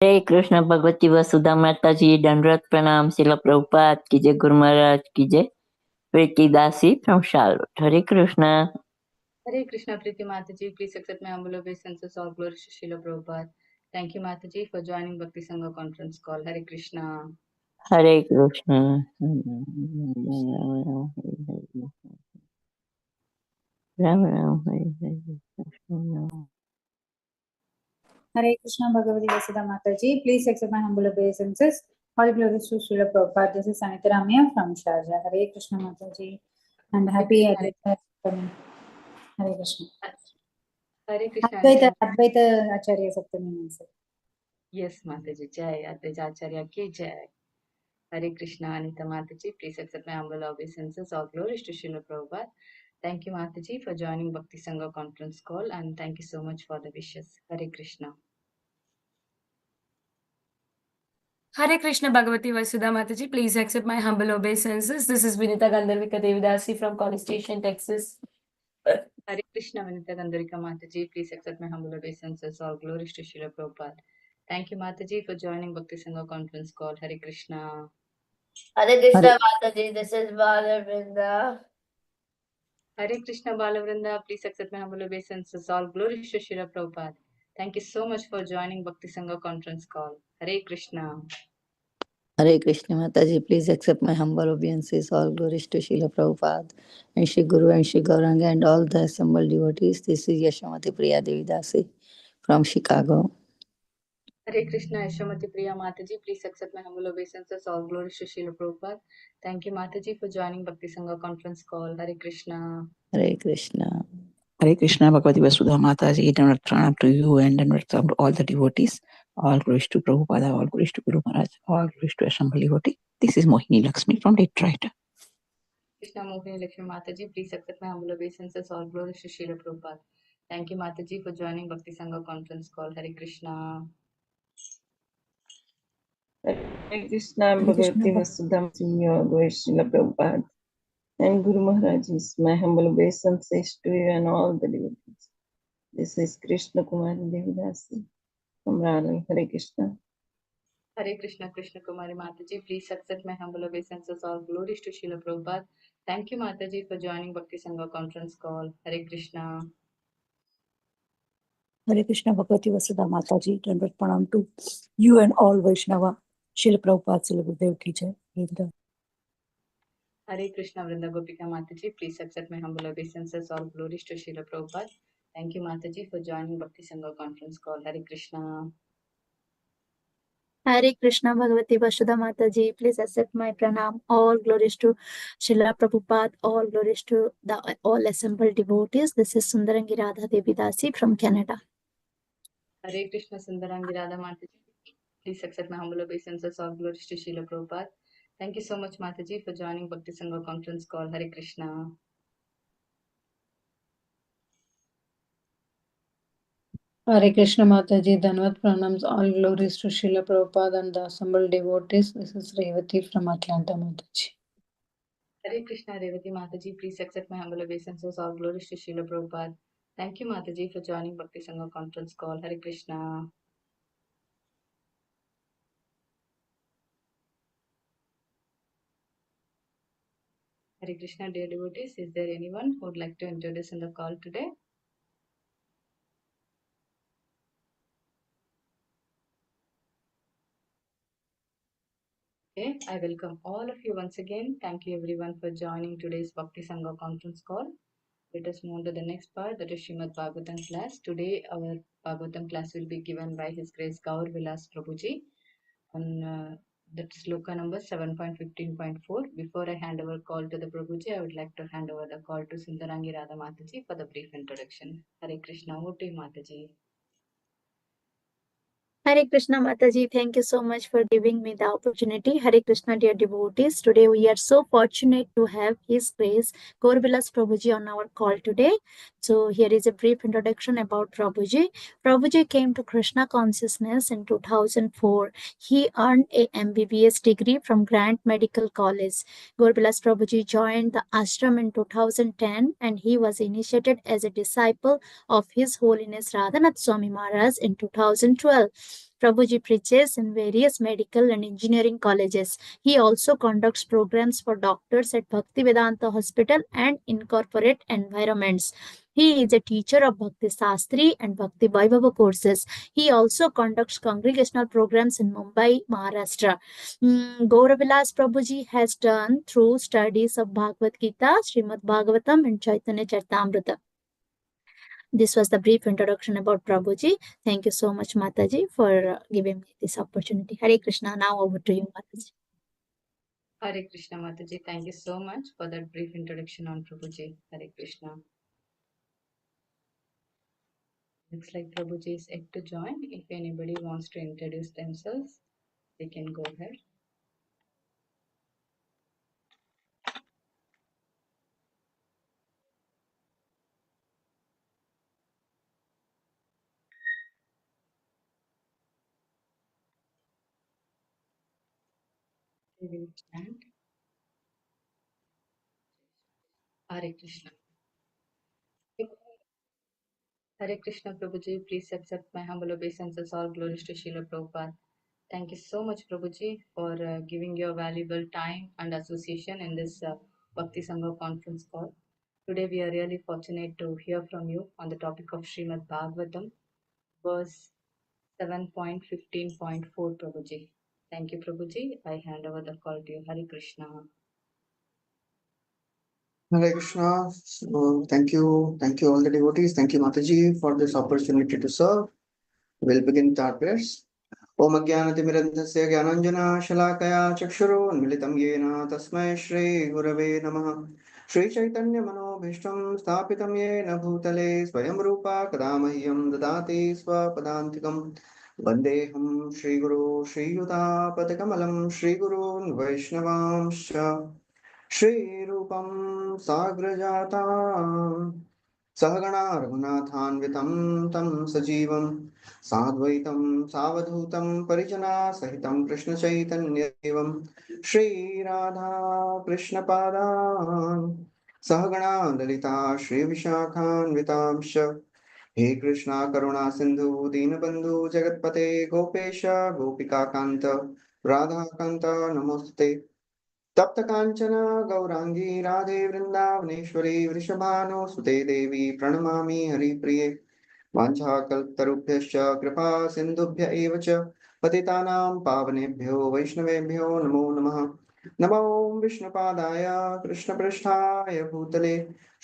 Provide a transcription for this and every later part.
हरे कृष्ण भगवती वसुधा माता जी, दंडवत प्रणाम। शिला प्रभुपाद की जय, गुरु महाराज की जय। प्रीति दासी from Charlotte. Hare Krishna. Hare Krishna, Priti Mataji. Please accept my humble obeisances. All glories to Srila Prabhupada. Thank you, Mataji, for joining Bhakti Sangha conference call. Hare Krishna. Hare Krishna. Ram Ram, Hare Hare. Hare Krishna Bhagavati Vasudha Mataji. Please accept my humble obeisances. All glories to Srila Prabhupada. This is Sanitha Ramya from Sharjah. Hare Krishna Mataji. And happy Advaita. Hare Krishna. Hare Krishna. Advaita Acharya Saptami. Yes, Mataji. Jai. Advaita Acharya ki Jai. Hare Krishna, Anita Mataji. Please accept my humble obeisances. All glories to Srila Prabhupada. Thank you, Mataji, for joining Bhakti Sangha conference call, and thank you so much for the wishes. Hare Krishna. Hare Krishna Bhagavati Vasudha Mataji. Please accept my humble obeisances. This is Vinita Gandharvika Devidasi from College Station, Texas. Hare Krishna, Vinita Gandharvika Mataji. Please accept my humble obeisances. All glories to Srila Prabhupada. Thank you, Mataji, for joining Bhakti Sangha conference call. Hare Krishna. Hare Krishna Mataji. This is Balavinda. Hare Krishna Balavrinda. Please accept my humble obeisances. All glories to Srila Prabhupada. Thank you so much for joining Bhakti Sangha conference call. Hare Krishna. Hare Krishna Mataji, please accept my humble obeisances. All glories to Srila Prabhupada and Shri Guru and Shri Gauranga and all the assembled devotees. This is Yashamati Priya Devidasi from Chicago. Hare Krishna, Yashamati Priya Mataji. Please accept my humble obeisances. All glories to Srila Prabhupada. Thank you, Mataji, for joining Bhakti Sangha conference call. Hare Krishna. Hare Krishna. Hare Krishna Bhagavati Vasudha Mataji, Dandavat Pranam to you and Dandavat to all the devotees. All glories to Prabhupada, all glories to Guru Maharaj, all glories to Assembled devotee. This is Mohini Lakshmi from Detroit. Krishna Mohini Lakshmi Mataji, please accept my humble obeisances. All glories to Srila Prabhupada. Thank you, Mataji, for joining Bhakti Sangha conference call. Hare Krishna. Hare Krishna Bhagavati Vasudha Mataji, Srila Prabhupada and Guru Maharaj's my humble obeisances to you and all the devotees. This is Krishna Kumari Devidasi from Raleigh. Hare Krishna. Hare Krishna, Krishna Kumari Mataji, please accept my humble obeisances. All glories to Srila Prabhupada. Thank you, Mataji, for joining Bhakti Sangha conference call. Hare Krishna. Hare Krishna Bhagavati Vasudha Mataji, Dandavat Pranam to you and all Vaishnava. Srila Prabhupada, Srila Gurudev ki Jai. Hare Krishna Vrinda Gopika Mataji, please accept my humble obeisances. All glories to Srila Prabhupada. Thank you, Mataji, for joining Bhakti Sangha conference call. Hare Krishna. Hare Krishna Bhagavati Vasudha Mataji, please accept my pranam. All glories to Srila Prabhupada, all glories to the all assembled devotees. This is Sundarangi Radha Devidasi from Canada. Hare Krishna Sundarangi Radha Mataji, please accept my humble obeisances. All glories to Srila Prabhupada. Thank you so much, Mataji, for joining Bhakti Sangha conference call. Hare Krishna. Hare Krishna Mataji, Dhanvat Pranams, all glories to Srila Prabhupada and the assembled devotees. This is Revati from Atlanta Mataji. Hare Krishna Revati Mataji, please accept my humble obeisances. All glories to Srila Prabhupada. Thank you, Mataji, for joining Bhakti Sangha conference call. Hare Krishna. Hare Krishna, dear devotees, is there anyone who would like to introduce in the call today? Okay, I welcome all of you once again. Thank you everyone for joining today's Bhakti Sangha conference call. Let us move on to the next part, that is Srimad Bhagavatam class. Today our Bhagavatam class will be given by His Grace Gaurvilas Prabhuji on that sloka number 7.15.4. Before I hand over call to the Prabhuji, I would like to hand over the call to Sundarangi Radha Mataji for the brief introduction. Hare Krishna, over to you, Mataji. Hare Krishna Mataji, thank you so much for giving me the opportunity. Hare Krishna, dear devotees. Today we are so fortunate to have His Grace Gaurvilas Prabhuji on our call today. So here is a brief introduction about Prabhuji. Prabhuji came to Krishna consciousness in 2004. He earned a MBBS degree from Grant Medical College. Gaurvilas Prabhuji joined the ashram in 2010 and he was initiated as a disciple of His Holiness Radhanath Swami Maharaj in 2012. Prabhuji preaches in various medical and engineering colleges. He also conducts programs for doctors at Bhaktivedanta Hospital and in corporate environments. He is a teacher of Bhakti Sastri and Bhakti Vaibhava courses. He also conducts congregational programs in Mumbai, Maharashtra. Gaurvilas Prabhuji has done through studies of Bhagavad Gita, Srimad Bhagavatam, and Chaitanya Charitamrita. This was the brief introduction about Prabhuji. Thank you so much, Mataji, for giving me this opportunity. Hare Krishna. Now over to you, Mataji. Hare Krishna Mataji, thank you so much for that brief introduction on Prabhuji. Hare Krishna. Looks like Prabhuji is yet to join. If anybody wants to introduce themselves, they can go ahead. They will stand. Hare Krishna. Hare Krishna Prabhuji, please accept my humble obeisances. All glories to Srila Prabhupada. Thank you so much, Prabhuji, for giving your valuable time and association in this Bhakti Sangha conference call. Today, we are really fortunate to hear from you on the topic of Srimad Bhagavatam, verse 7.15.4, Prabhuji. Thank you, Prabhuji. I hand over the call to you. Hare Krishna. Hare Krishna. Thank you all the devotees. Thank you, Mataji, for this opportunity to serve. We'll begin with our prayers. Om Ajnanatimirandhasya Gyananjana Shalakaya Chakshurunmilitam Yena Tasmai Shri Gurave Namaha. Shri Chaitanya Manobhishtam Sthapitam Yena Bhutale Swayam Rupa Kadamahyam Dadati Swapadantikam Vandeham Shri Guru Shri Yuta Padakamalam Shri Gurun Vaishnavamsha Shri Rupam Sagrajata Sahagana Raghunathānvitam tam sajivam Sadvaitam Savadhutam Parijana Sahitam Krishna Chaitanya Devam Shri Radha Krishna Padan Sahagana Lalita Shri Vishakhan Vitamsha He Krishna Karuna Sindhu Dinabandhu Jagatpate Gopesha Gopika Kanta Radha Kanta Namaste तप्त कांचना गौरांगी राधे वृंदावनेश्वरी वृषभानुसुते देवी प्रणमामि हरिप्रिये वाञ्छाकल्पतरुभ्यश्च कृपा सिन्धुभ्य एव च पतितानां पावनेभ्यो वैष्णवेभ्यो नमो नमः नमो विष्णुपादाय कृष्णपृष्ठाय भूतले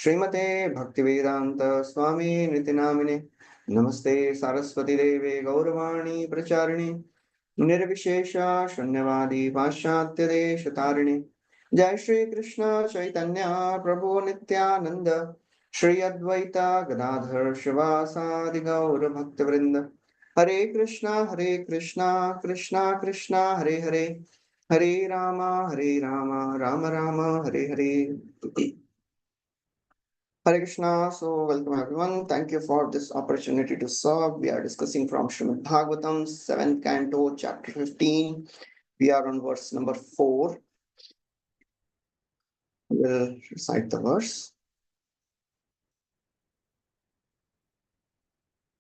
श्रीमते भक्तिवेदान्त स्वामी नितिनामिने नमस्ते सारस्वती देवे गौरवाणी प्रचारिणे निर्विशेष शून्यवादी पाश्चात्य देश तारिणे जय श्री कृष्ण चैतन्य प्रभु नित्यानंद श्री अद्वैता गदाधर शिवासादि गौर भक्त वृंद हरे Krishna Krishna Krishna Hare Hare Hare Ram Ram Ram Hare Hare. Hare Krishna. So, welcome everyone. Thank you for this opportunity to serve. We are discussing from Srimad Bhagavatam, 7th canto, chapter 15. We are on verse number 4. We'll recite the verse.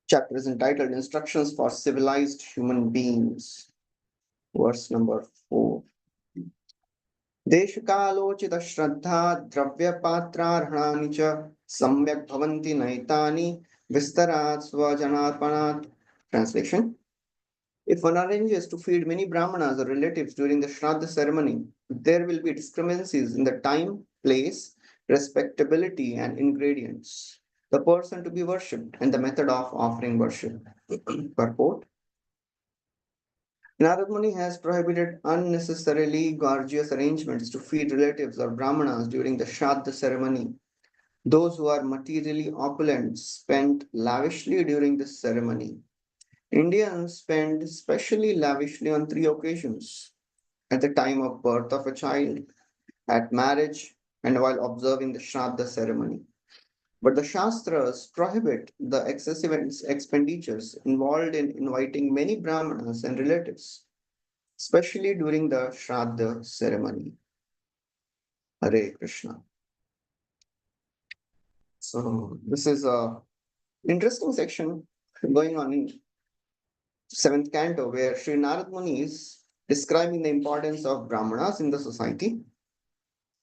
Chapter is entitled Instructions for Civilized Human Beings. Verse number 4. देशकालोचित श्रद्धा द्रव्य पात्रार्हणानि च सम्यक् भवन्ति नैतानि विस्तरात् स्वजनार्पणात्. Translation. If one arranges to feed many brahmanas or relatives during the Shraddha ceremony, there will be discrepancies in the time, place, respectability, and ingredients, the person to be worshipped, and the method of offering worship. Purport. Narad Muni has prohibited unnecessarily gorgeous arrangements to feed relatives or brahmanas during the Shraddha ceremony. Those who are materially opulent spend lavishly during this ceremony. Indians spend especially lavishly on 3 occasions: at the time of birth of a child, at marriage, and while observing the Shraddha ceremony. But the Shastras prohibit the excessive expenditures involved in inviting many brahmanas and relatives, especially during the Shraddha ceremony. Hare Krishna. So this is a interesting section going on in 7th canto, where Sri Narad Muni is describing the importance of Brahmanas in the society.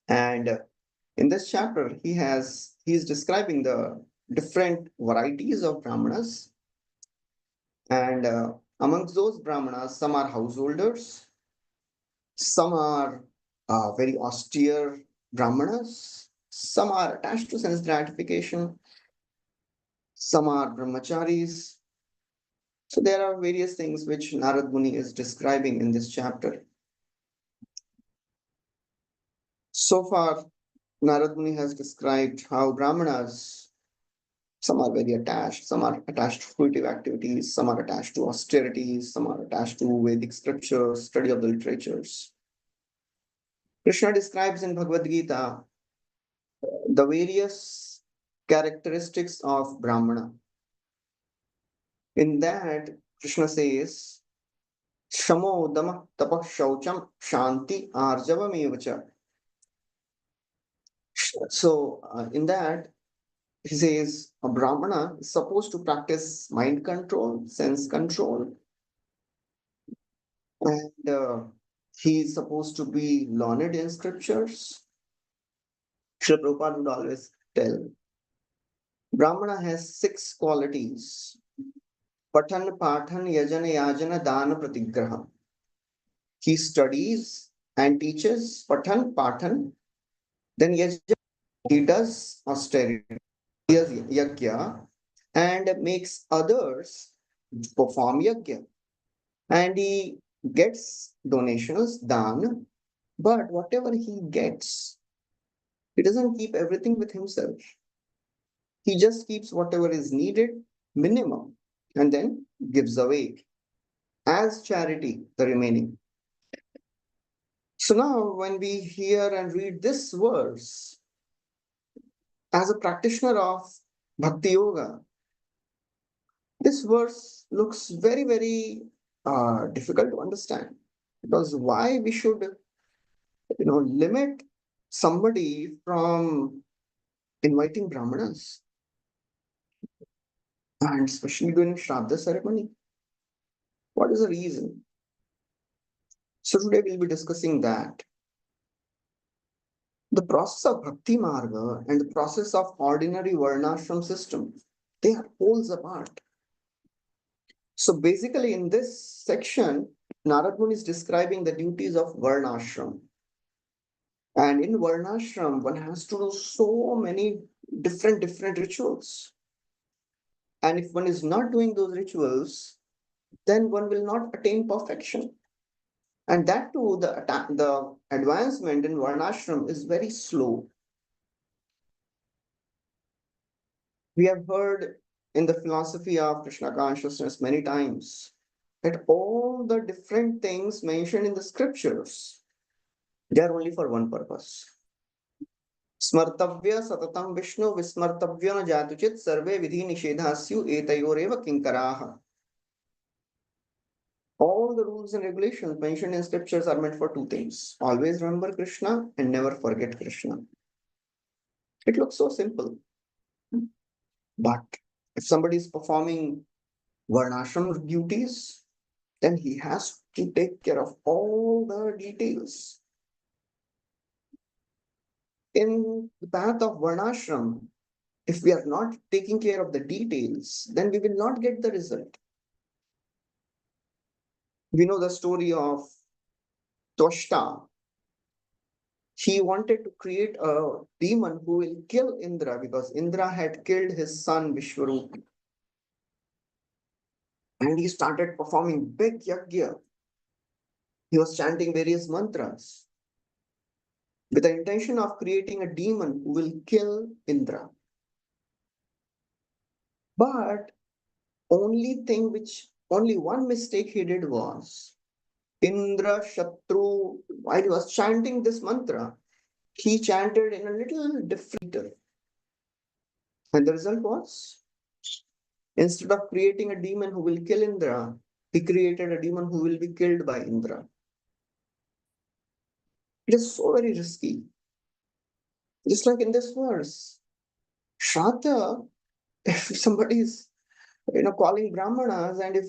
And in this chapter, he is describing the different varieties of Brahmanas. And amongst those Brahmanas, some are householders, some are very austere Brahmanas, some are attached to sense gratification, some are brahmacharis. So there are various things which Narad Muni is describing in this chapter. So far, Narad Muni has described how Brahmanas, some are very attached, some are attached to fruitive activities, some are attached to austerities, some are attached to Vedic scriptures, study of the literatures. Krishna describes in Bhagavad Gita the various characteristics of Brahmana. In that, Krishna says, Shamo dama tapah shaucham shanti arjavam evacha. So, in that, he says a Brahmana is supposed to practice mind control, sense control, and he is supposed to be learned in scriptures. Srila Prabhupada would always tell Brahmana has 6 qualities: Pathan, Pathan, Yajana, Yajana, Dana, Pratigraha. He studies and teaches Pathan, Pathan, then Yajana, he does austerity, he does Yajna, and makes others perform Yajna. And he gets donations, Dan, but whatever he gets, he doesn't keep everything with himself. He just keeps whatever is needed, minimum, and then gives away as charity the remaining. So now, when we hear and read this verse, as a practitioner of Bhakti Yoga, this verse looks very, very difficult to understand. Because why we should, limit somebody from inviting Brahmanas, and especially during Shraddha ceremony? What is the reason? So today we'll be discussing that. The process of Bhakti Marga and the process of ordinary Varnashram system, they are poles apart. So basically in this section, Narad Muni is describing the duties of Varnashram. And in Varnashram, one has to do so many different rituals. And if one is not doing those rituals, then one will not attain perfection. And that too, the advancement in Varnashram is very slow. We have heard in the philosophy of Krishna consciousness many times that all the different things mentioned in the scriptures, they are only for one purpose. Smartavya satatam Vishnu vismartavya na jatuchit sarve vidhi nishedhasyu etayoreva kinkaraha. All the rules and regulations mentioned in scriptures are meant for 2 things. Always remember Krishna and never forget Krishna. It looks so simple. But if somebody is performing Varnashram duties, then he has to take care of all the details. In the path of Varnashram, if we are not taking care of the details, then we will not get the result. We know the story of Toshta. He wanted to create a demon who will kill Indra because Indra had killed his son Vishwarup. And he started performing big yajna. He was chanting various mantras with the intention of creating a demon who will kill Indra. But only one mistake he did was Indra Shatru, while he was chanting this mantra, he chanted in a little different. And the result was, instead of creating a demon who will kill Indra, he created a demon who will be killed by Indra. It is so very risky. Just like in this verse, Shraddha, if somebody is calling Brahmanas, and if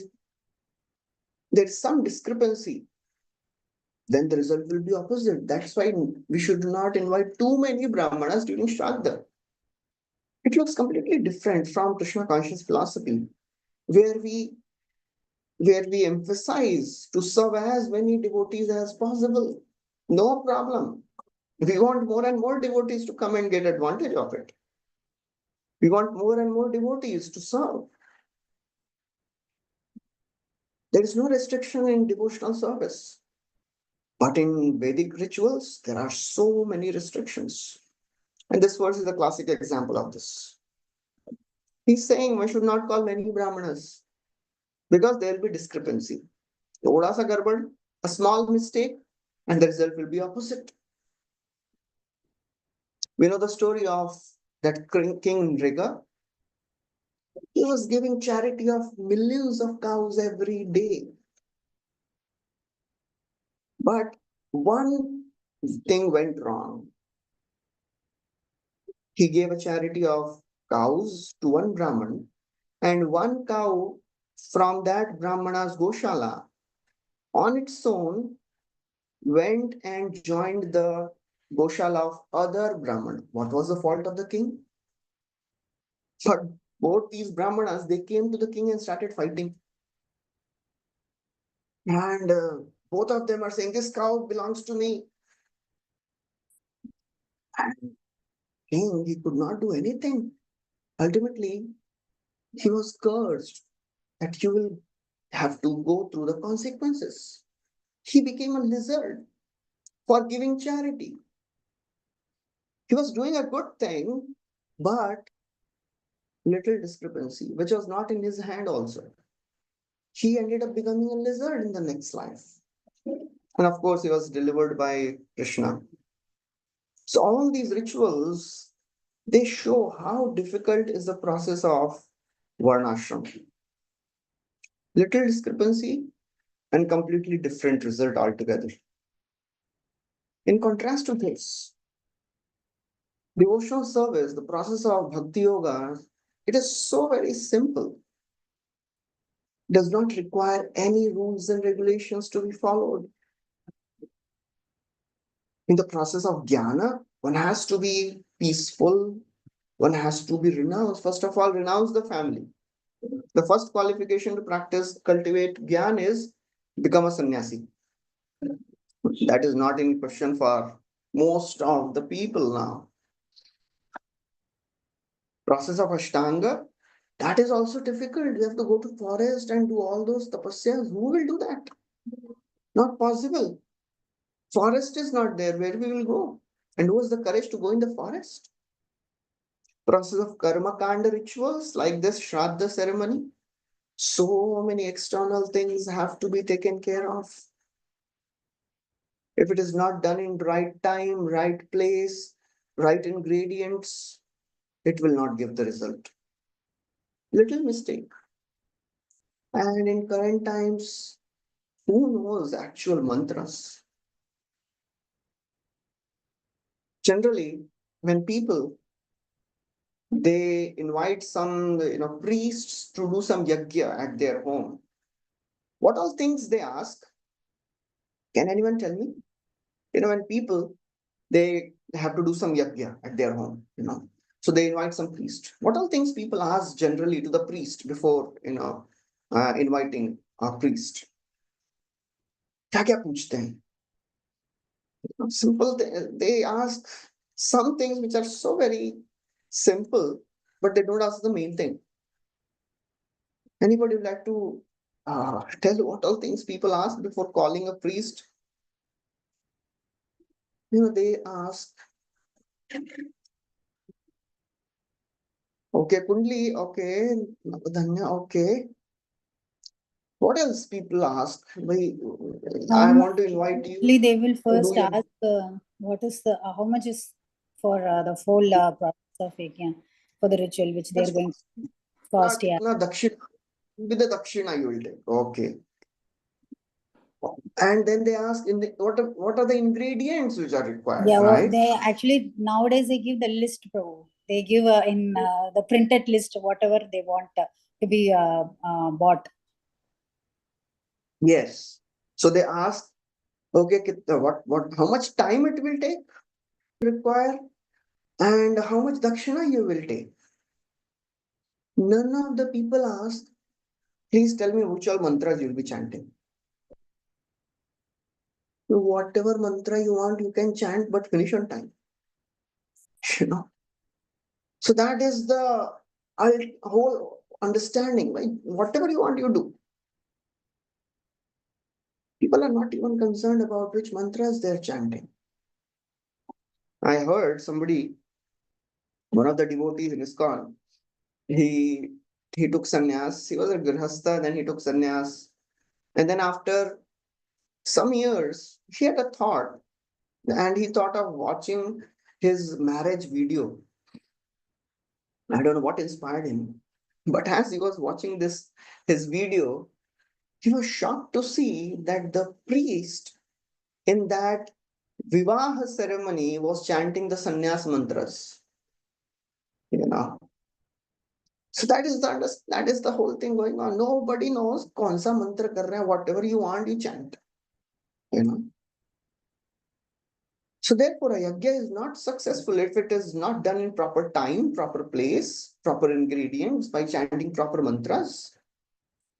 there is some discrepancy, then the result will be opposite. That's why we should not invite too many Brahmanas during Shraddha. It looks completely different from Krishna conscious philosophy, where we emphasize to serve as many devotees as possible. No problem. We want more and more devotees to come and get advantage of it. We want more and more devotees to serve. There is no restriction in devotional service. But in Vedic rituals, there are so many restrictions. And this verse is a classic example of this. He's saying one should not call many Brahmanas because there will be discrepancy. Thoda sa garbad, a small mistake, and the result will be opposite. We know the story of that King Riga. He was giving charity of millions of cows every day. But one thing went wrong. He gave a charity of cows to one Brahman, and one cow from that Brahmana's Goshala on its own went and joined the Goshala of other Brahman. What was the fault of the king? But both these Brahmanas, they came to the king and started fighting. And both of them are saying, this cow belongs to me. And king, he could not do anything. Ultimately, he was cursed that you will have to go through the consequences. He became a lizard for giving charity. He was doing a good thing, but little discrepancy, which was not in his hand also. He ended up becoming a lizard in the next life. And of course, he was delivered by Krishna. So all these rituals, they show how difficult is the process of varnashram. Little discrepancy and completely different result altogether. In contrast to this, devotional service, the process of bhakti yoga, it is so very simple. Does not require any rules and regulations to be followed. In the process of jnana, one has to be peaceful, one has to be renounced. First of all, renounce the family. The first qualification to practice, cultivate jnana is become a sannyasi. That is not in question for most of the people now. Process of Ashtanga, that is also difficult. You have to go to forest and do all those tapasyas. Who will do that? Not possible. Forest is not there. Where we will go? And who has the courage to go in the forest? Process of karma kanda rituals like this Shraddha ceremony. So many external things have to be taken care of. If it is not done in right time, right place, right ingredients, it will not give the result. Little mistake. And in current times, who knows actual mantras? Generally, when people they invite some priests to do some yajna at their home, what all things they ask? Can anyone tell me? When people they have to do some yajna at their home, so they invite some priest. What all things people ask generally to the priest before inviting a priest? क्या पूछते हैं? Simple. They ask some things which are so very simple, but they don't ask the main thing. Anybody would like to tell what all things people ask before calling a priest? They ask, okay, Kundli, okay, Dhanya, okay. What else people ask? I want to invite you. Normally, they will first ask what is the how much is for the whole process of yajna for the ritual which they are going to cost. Yeah. With the dakshina you will take. Okay. And then they ask what are the ingredients which are required, Yeah, right? they actually nowadays they give the list, Prabhu. They give in the printed list whatever they want to be bought. Yes. So they asked, okay, how much time it will take, require, and how much dakshina you will take. None of the people asked, please tell me which all mantras you'll be chanting. So whatever mantra you want, you can chant, but finish on time. You know. So that is the whole understanding. Right? Whatever you want, you do. People are not even concerned about which mantras they're chanting. I heard somebody, one of the devotees in ISKCON, he took sannyas. He was a grihastha, then he took sannyas. And then after some years, he had a thought, and he thought of watching his marriage video. I don't know what inspired him. But as he was watching his video, he was shocked to see that the priest in that Vivaha ceremony was chanting the sannyas mantras. You know. So that is the whole thing going on. Nobody knows kaun sa mantra kar rahe hain. Whatever you want, you chant. You know. So therefore, a yajna is not successful if it is not done in proper time, proper place, proper ingredients, by chanting proper mantras.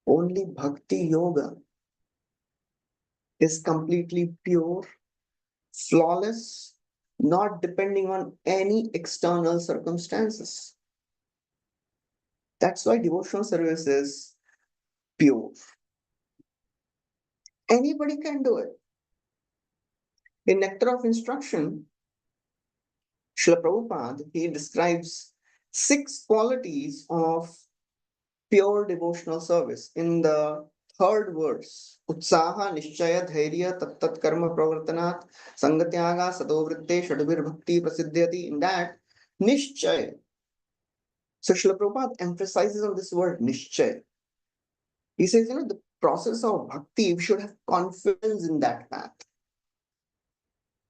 Only bhakti yoga is completely pure, flawless, not depending on any external circumstances. That's why devotional service is pure. Anybody can do it. In Nectar of Instruction, Srila Prabhupada, he describes 6 qualities of pure devotional service in the 3rd verse. Utsaha, Nishchaya, Dhairya, Tat Karma Pravartanat, Sangatyaga, Sadovritte, Shadabir Bhakti Prasiddhyati. In that, Nishchaya. So Srila Prabhupada emphasizes on this word Nishchaya. He says, the process of bhakti, we should have confidence in that path.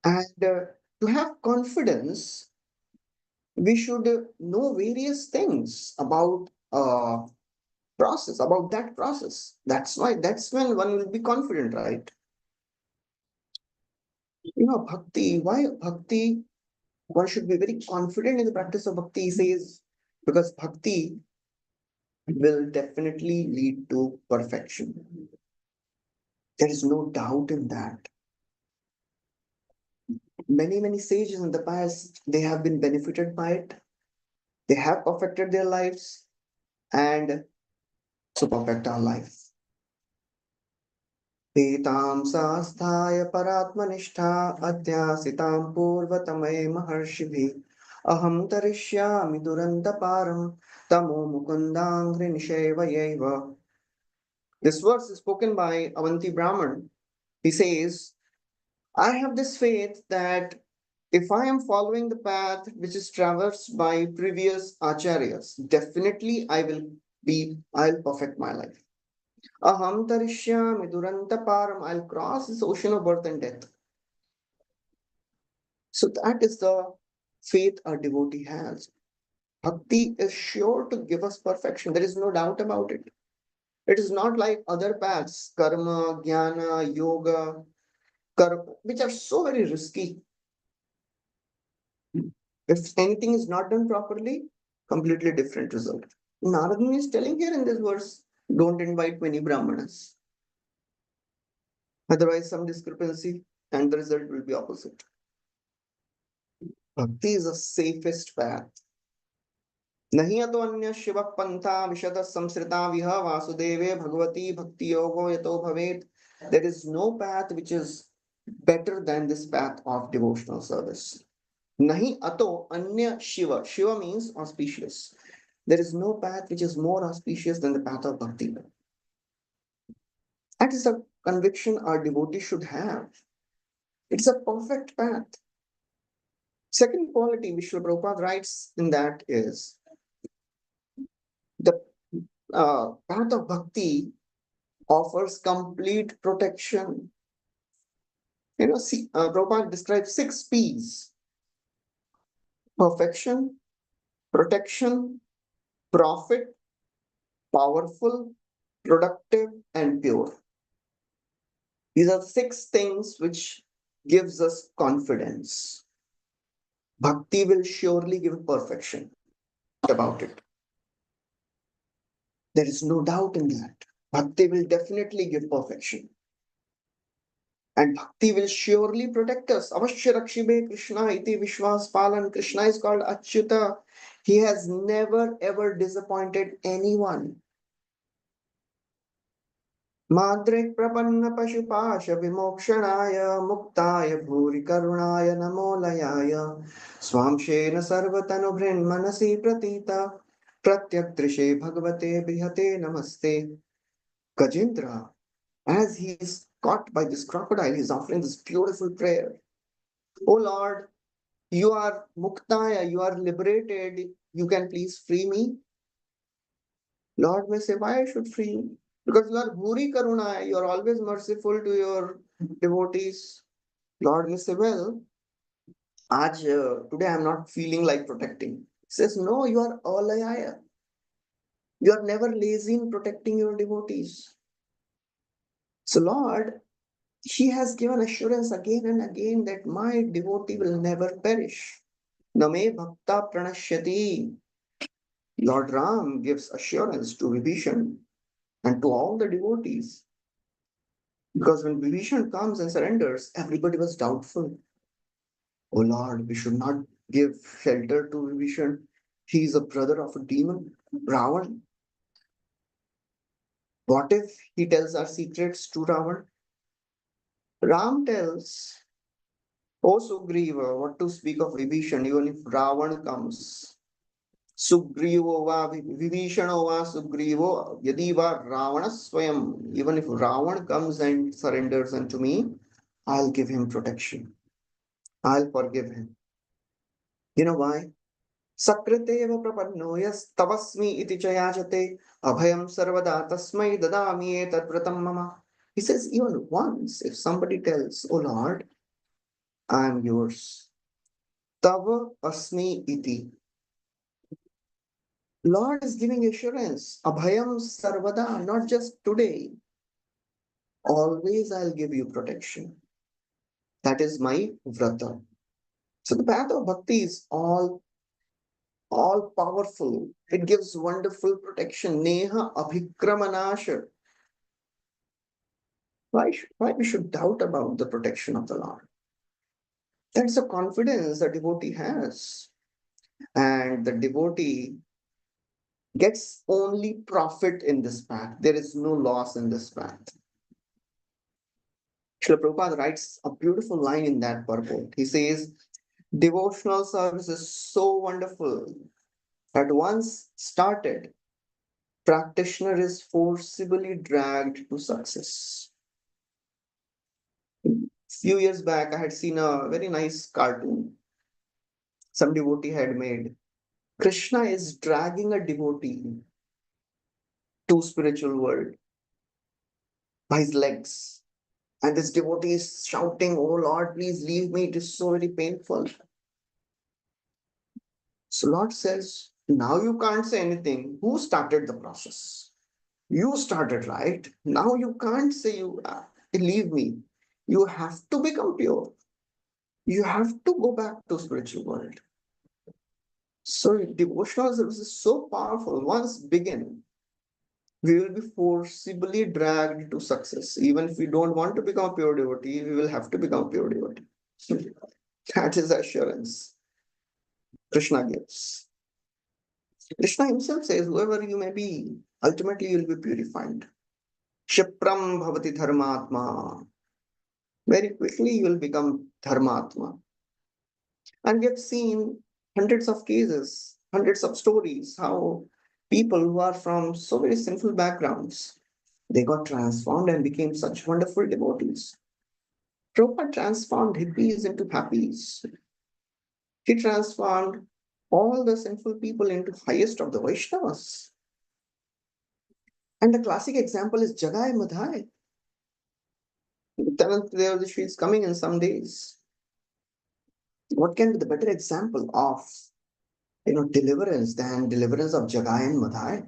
And to have confidence, we should know various things about process, about that process. That's when one will be confident, right? Bhakti, why bhakti? One should be very confident in the practice of bhakti, he says, because bhakti will definitely lead to perfection. There is no doubt in that. Many sages in the past, they have been benefited by it. They have perfected their lives and to perfect our life. Pitam sasthaye paratmanishta adhyasitam purvatame maharshibhi aham tarishyami durantaparam tamo mukundangri nishevayeva. This verse is spoken by Avanti Brahman. He says, I have this faith that if I am following the path which is traversed by previous acharyas, definitely I'll perfect my life. Aham tarishyami durantaparam. I'll cross this ocean of birth and death. So that is the faith a devotee has. Bhakti is sure to give us perfection. There is no doubt about it. It is not like other paths, karma, jnana, yoga, which are so very risky. If anything is not done properly, completely different result. Narada is telling here in this verse, don't invite many brahmanas. Otherwise, some discrepancy and the result will be opposite. Bhakti is the safest path. Nahi ato anya shiva pantha vishada samsrita viha vasudeve bhagavati bhakti yogo yato bhavet. There is no path which is better than this path of devotional service. Nahi ato anya shiva. Shiva means auspicious. There is no path which is more auspicious than the path of bhakti. That is a conviction our devotee should have. It's a perfect path. Second quality which Srila Prabhupada writes in that is the path of bhakti offers complete protection. Prabhupada describes 6 P's: perfection, protection, profit, powerful, productive, and pure. These are 6 things which gives us confidence. Bhakti will surely give perfection about it. There is no doubt in that. Bhakti will definitely give perfection. And Bhakti will surely protect us. Avashya Rakshibe Krishna iti Vishwas Palan. Krishna is called Achyuta. He has never ever disappointed anyone. Madre Prapanna Pashupasha Vimokshanaya Muktaya Bhuri Karunaya Namolayaya Swamshena Sarvatanu Brin Manasi Pratita Pratyak Trishe Bhagavate Bihate Namaste. Gajendra, as he is caught by this crocodile, he is offering this beautiful prayer. Oh Lord, you are Muktaya, you are liberated. You can please free me. Lord may say, why I should free you? Because you are Bhuri Karuna, you are always merciful to your devotees. Lord may say, well, today I am not feeling like protecting. He says, no, you are Alayaya. You are never lazy in protecting your devotees. So Lord, He has given assurance again and again that my devotee will never perish. Name bhakta pranashyati. Lord Ram gives assurance to Vibhishan and to all the devotees. Because when Vibhishan comes and surrenders, everybody was doubtful. Oh Lord, we should not give shelter to Vibhishan. He is a brother of a demon, Ravan. What if he tells our secrets to Ravan? Ram tells, O Sugriva, what to speak of Vibhishan, even if Ravan comes. Sugrivo va Vibhishano va Sugrivo yadi va Ravana swayam. Even if Ravan comes and surrenders unto me, I'll give him protection. I'll forgive him. You know why? Sakriteva prapanno yas tavasmi iti chayajate abhayam sarvada tasmai dadami etat vratam mama. He says, even once, if somebody tells, Oh Lord, I am yours. Tava asmi iti. Lord is giving assurance. Abhayam sarvada, not just today. Always I'll give you protection. That is my vrata. So the path of bhakti is all powerful. It gives wonderful protection. Neha abhikramanasha. Why we should doubt about the protection of the Lord? That's the confidence the devotee has. And the devotee gets only profit in this path. There is no loss in this path. Srila Prabhupada writes a beautiful line in that purport. He says, devotional service is so wonderful that once started, practitioner is forcibly dragged to success. A few years back, I had seen a very nice cartoon some devotee had made. Krishna is dragging a devotee to spiritual world by his legs. And this devotee is shouting, Oh Lord, please leave me. It is so very painful. So Lord says, now you can't say anything. Who started the process? You started, right? Now you can't say leave me. You have to become pure. You have to go back to spiritual world. So devotional service is so powerful. Once begin, we will be forcibly dragged to success. Even if we don't want to become a pure devotee, we will have to become a pure devotee. That is assurance Krishna gives. Krishna himself says, whoever you may be, ultimately you will be purified. Shipram bhavati dharmatma. Very quickly you will become dharmatma. And we have seen hundreds of cases, hundreds of stories, how people who are from so very sinful backgrounds, they got transformed and became such wonderful devotees. Prabhupada transformed hippies into happies. He transformed all the sinful people into highest of the Vaishnavas. And the classic example is Jagai Madhai. 7th day of the Shri is coming in some days. What can be the better example of deliverance than deliverance of Jagai and Madhai?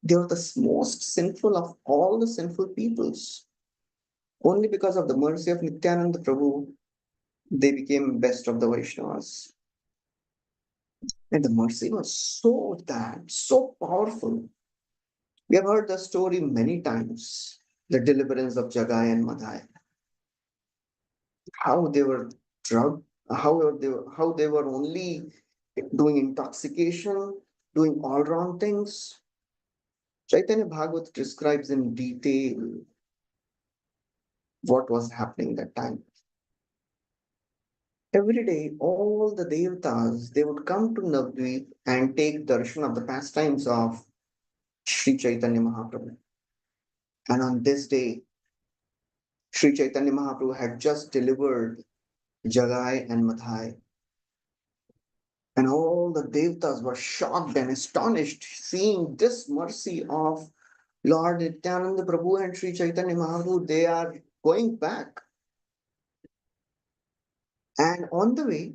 They were the most sinful of all the sinful peoples. Only because of the mercy of Nityananda Prabhu, they became best of the Vaishnavas. And the mercy was so powerful. We have heard the story many times, the deliverance of Jagai and Madhai, how they were drugged, how they were only doing intoxication, doing all wrong things. Chaitanya Bhagavat describes in detail what was happening that time. Every day, all the devatas, they would come to Navadvip and take darshan of the pastimes of Sri Chaitanya Mahaprabhu. And on this day, Sri Chaitanya Mahaprabhu had just delivered Jagai and Madhai. And all the devatas were shocked and astonished seeing this mercy of Lord Nityananda Prabhu and Sri Chaitanya Mahaprabhu. They are going back. And on the way,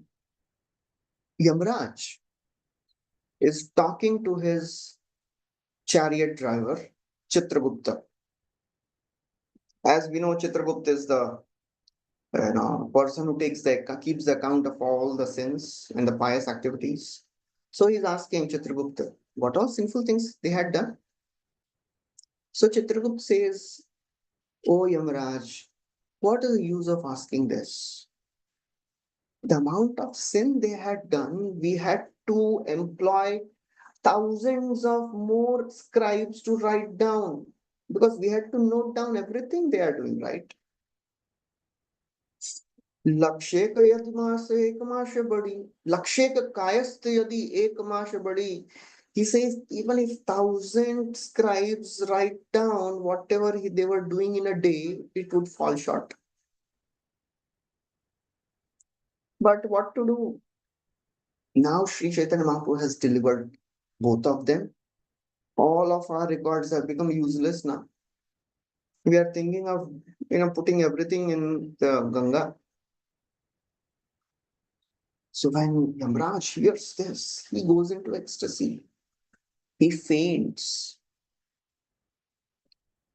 Yamraj is talking to his chariot driver, Chitragupta. As we know, Chitragupta is the person who keeps the account of all the sins and the pious activities. So he's asking Chitragupta, what all sinful things they had done? So Chitragupta says, "Oh Yamraj, what is the use of asking this? The amount of sin they had done, we had to employ thousands of more scribes to write down because we had to note down everything they are doing, right? लक्ष्येक यदि मास एक मास बड़ी लक्ष्येक कायस्थ यदि एक मास बड़ी." He says even if 1,000 scribes write down whatever they were doing in a day, it would fall short. But what to do? Now Sri Chaitanya Mahaprabhu has delivered both of them. All of our records have become useless now. We are thinking of putting everything in the Ganga. So when Yamraj hears this, he goes into ecstasy. He faints.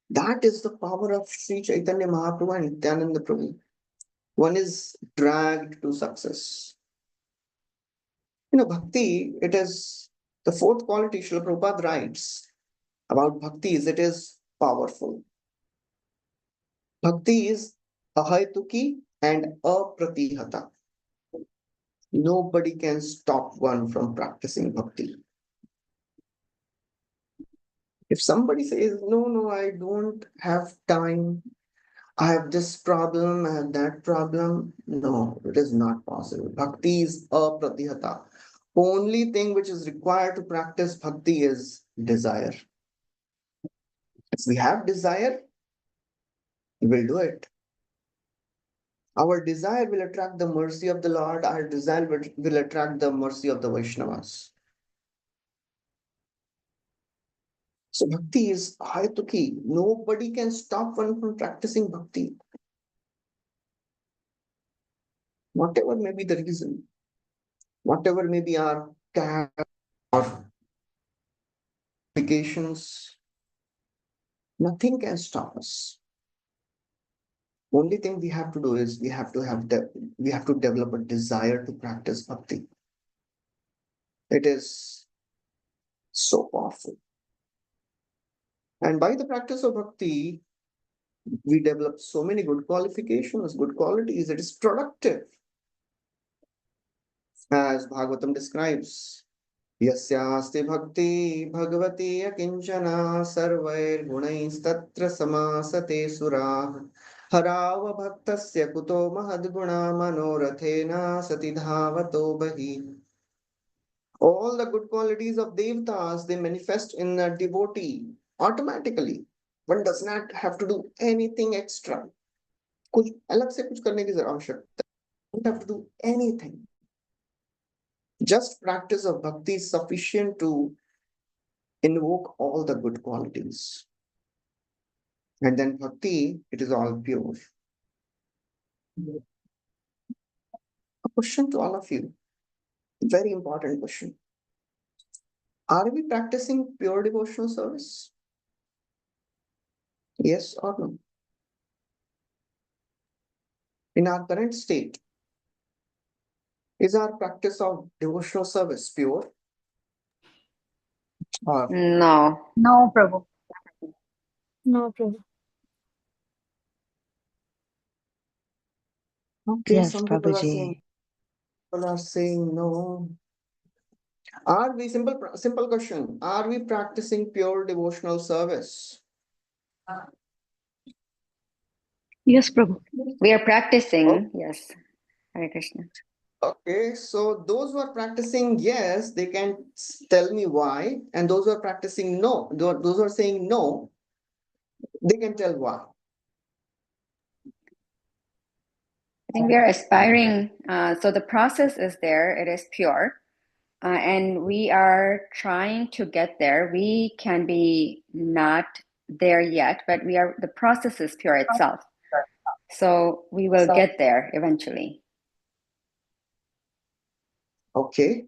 That is the power of Sri Chaitanya Mahaprabhu and Nityananda Prabhu. One is dragged to success. Bhakti, it is the fourth quality. Srila Prabhupada writes about bhakti is it is powerful. Bhakti is ahaituki and apratihata. Nobody can stop one from practicing bhakti. If somebody says, no, I don't have time, I have this problem, I have that problem, no, it is not possible. Bhakti is apratihata. Only thing which is required to practice bhakti is desire. If we have desire, we will do it. Our desire will attract the mercy of the Lord. Our desire will attract the mercy of the Vaishnavas. So bhakti is hayatuki. Nobody can stop one from practicing bhakti. Whatever may be the reason, whatever may be our task or applications, nothing can stop us. Only thing we have to do is we have to develop a desire to practice bhakti. It is so powerful. And by the practice of bhakti, we develop so many good qualifications, good qualities. It is productive. As Bhagavatam describes, Yasyasti bhakti bhagavati akinchana sarvair gunaiस्तत्र samasate surah harava bhaktasya kuto mahadguna manorathena sati dhavato bahi. All the good qualities of devatas, they manifest in a devotee automatically. One does not have to do anything extra. कुछ अलग से कुछ करने की आवश्यकता. Don't have to do anything. Just practice of bhakti is sufficient to invoke all the good qualities. And then bhakti, it is all pure. A question to all of you, very important question. Are we practicing pure devotional service? Yes or no? In our current state, is our practice of devotional service pure? Or No. No, Prabhu. No, Prabhu. okay, Yes, some people Prabhuji. are saying no. Are we simple question? Are we practicing pure devotional service? Yes, Prabhu. We are practicing, yes. Hare Krishna. Okay, so those who are practicing yes, they can tell me why, and those who are practicing no, those who are saying no, they can tell why. I think we are aspiring, so the process is there, it is pure, and we are trying to get there. We can be not there yet, but the process is pure itself. So we will get there eventually. Okay,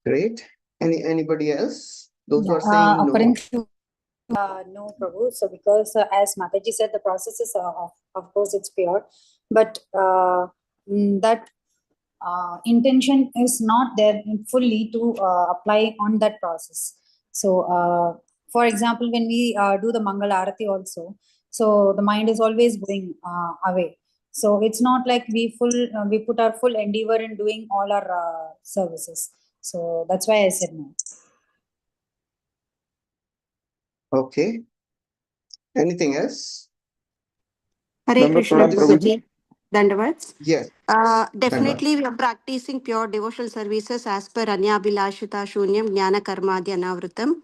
great. Anybody else? Those who are saying no. According to no, Prabhu. So because as Mataji said, the process is of course it's pure, but that intention is not there fully to apply on that process. So for example, when we do the Mangal Arati also, so the mind is always going away. So it's not like we put our full endeavor in doing all our services. So that's why I said no. Okay. Anything else? Hare Krishna, Prabhuji. Dandavats. Yes. Definitely, we are practicing pure devotional services as per Anyabhilashita Shunyam Jnana Karmadhi Anavritam.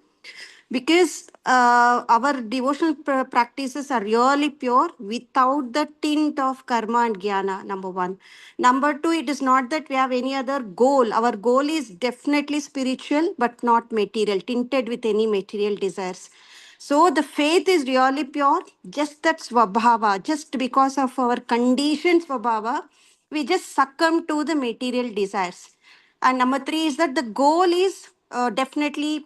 Because our devotional practices are really pure without the tint of karma and jnana, number one. Number two, it is not that we have any other goal. Our goal is definitely spiritual, but not material, tinted with any material desires. So the faith is really pure, just that swabhava, just because of our conditioned swabhava, we just succumb to the material desires. And number three is that the goal is definitely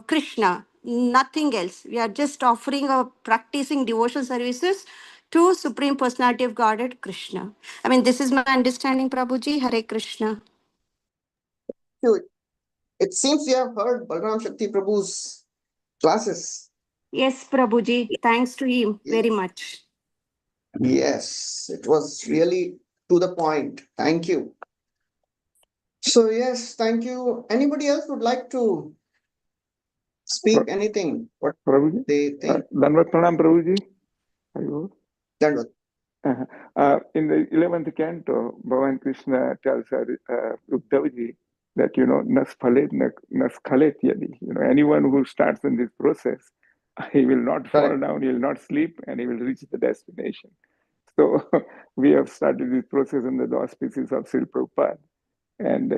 Krishna, nothing else. We are just offering or practicing devotional services to Supreme Personality of Godhead, Krishna. I mean, this is my understanding, Prabhuji. Hare Krishna. It seems you have heard Balram Shakti Prabhu's classes. Yes, Prabhuji. Thanks to him very much. Yes, it was really to the point. Thank you. So yes, thank you. Anybody else would like to speak anything? What Prabhuji? they think? Danvat Pranam, Prabhuji. Are you? Danvat. In the 11th canto, Bhagavan Krishna tells Uddhavji that, nas phalet nas khalet yadi. Anyone who starts in this process, he will not fall down, he will not sleep, and he will reach the destination. So we have started this process in the auspices of Srila Prabhupada. And,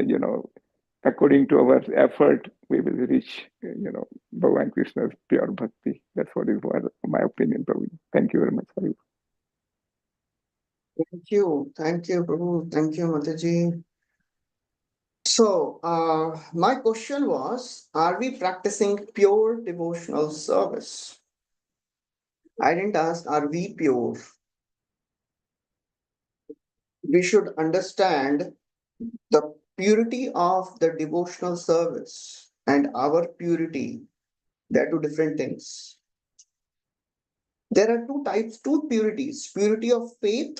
according to our effort, we will reach, Bhagavan Krishna's pure bhakti. That's what is my opinion, Prabhuji. Thank you very much. Hari. Thank you, Prabhu. Thank you, Mataji. So, my question was, are we practicing pure devotional service? I didn't ask, are we pure? We should understand the purity of the devotional service and our purity. They are two different things. There are two purities, purity of faith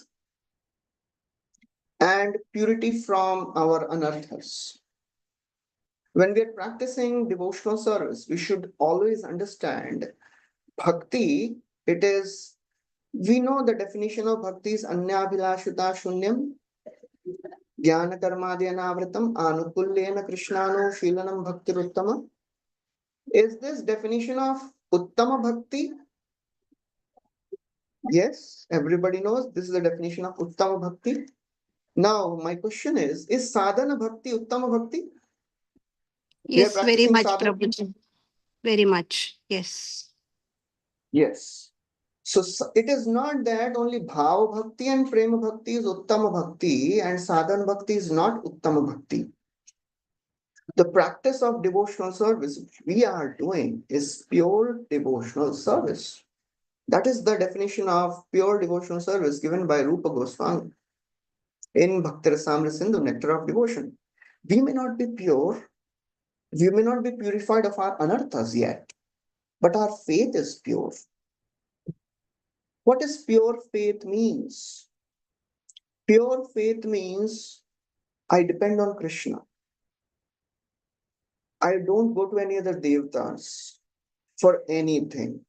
and purity from our anarthas. When we are practicing devotional service, we should always understand bhakti. We know the definition of bhakti is anyabhilashuta shunyam jnana karmadhi anavritam anukulyena krishnano shilanam bhaktiruttama. Is this definition of uttama bhakti? Yes, everybody knows this is the definition of uttama bhakti. Now, my question is sadhana bhakti uttama bhakti? Yes, very much, sadhana? Prabhuji. Very much, yes. Yes. So it is not that only bhava bhakti and prema bhakti is uttama bhakti and sadhana bhakti is not uttama bhakti. The practice of devotional service we are doing is pure devotional service. That is the definition of pure devotional service given by Rupa Goswami in Bhaktirasamrita Sindhu, Nectar of Devotion. We may not be pure, we may not be purified of our anarthas yet, but our faith is pure. What does pure faith means? Pure faith means I depend on Krishna. I don't go to any other devatas for anything.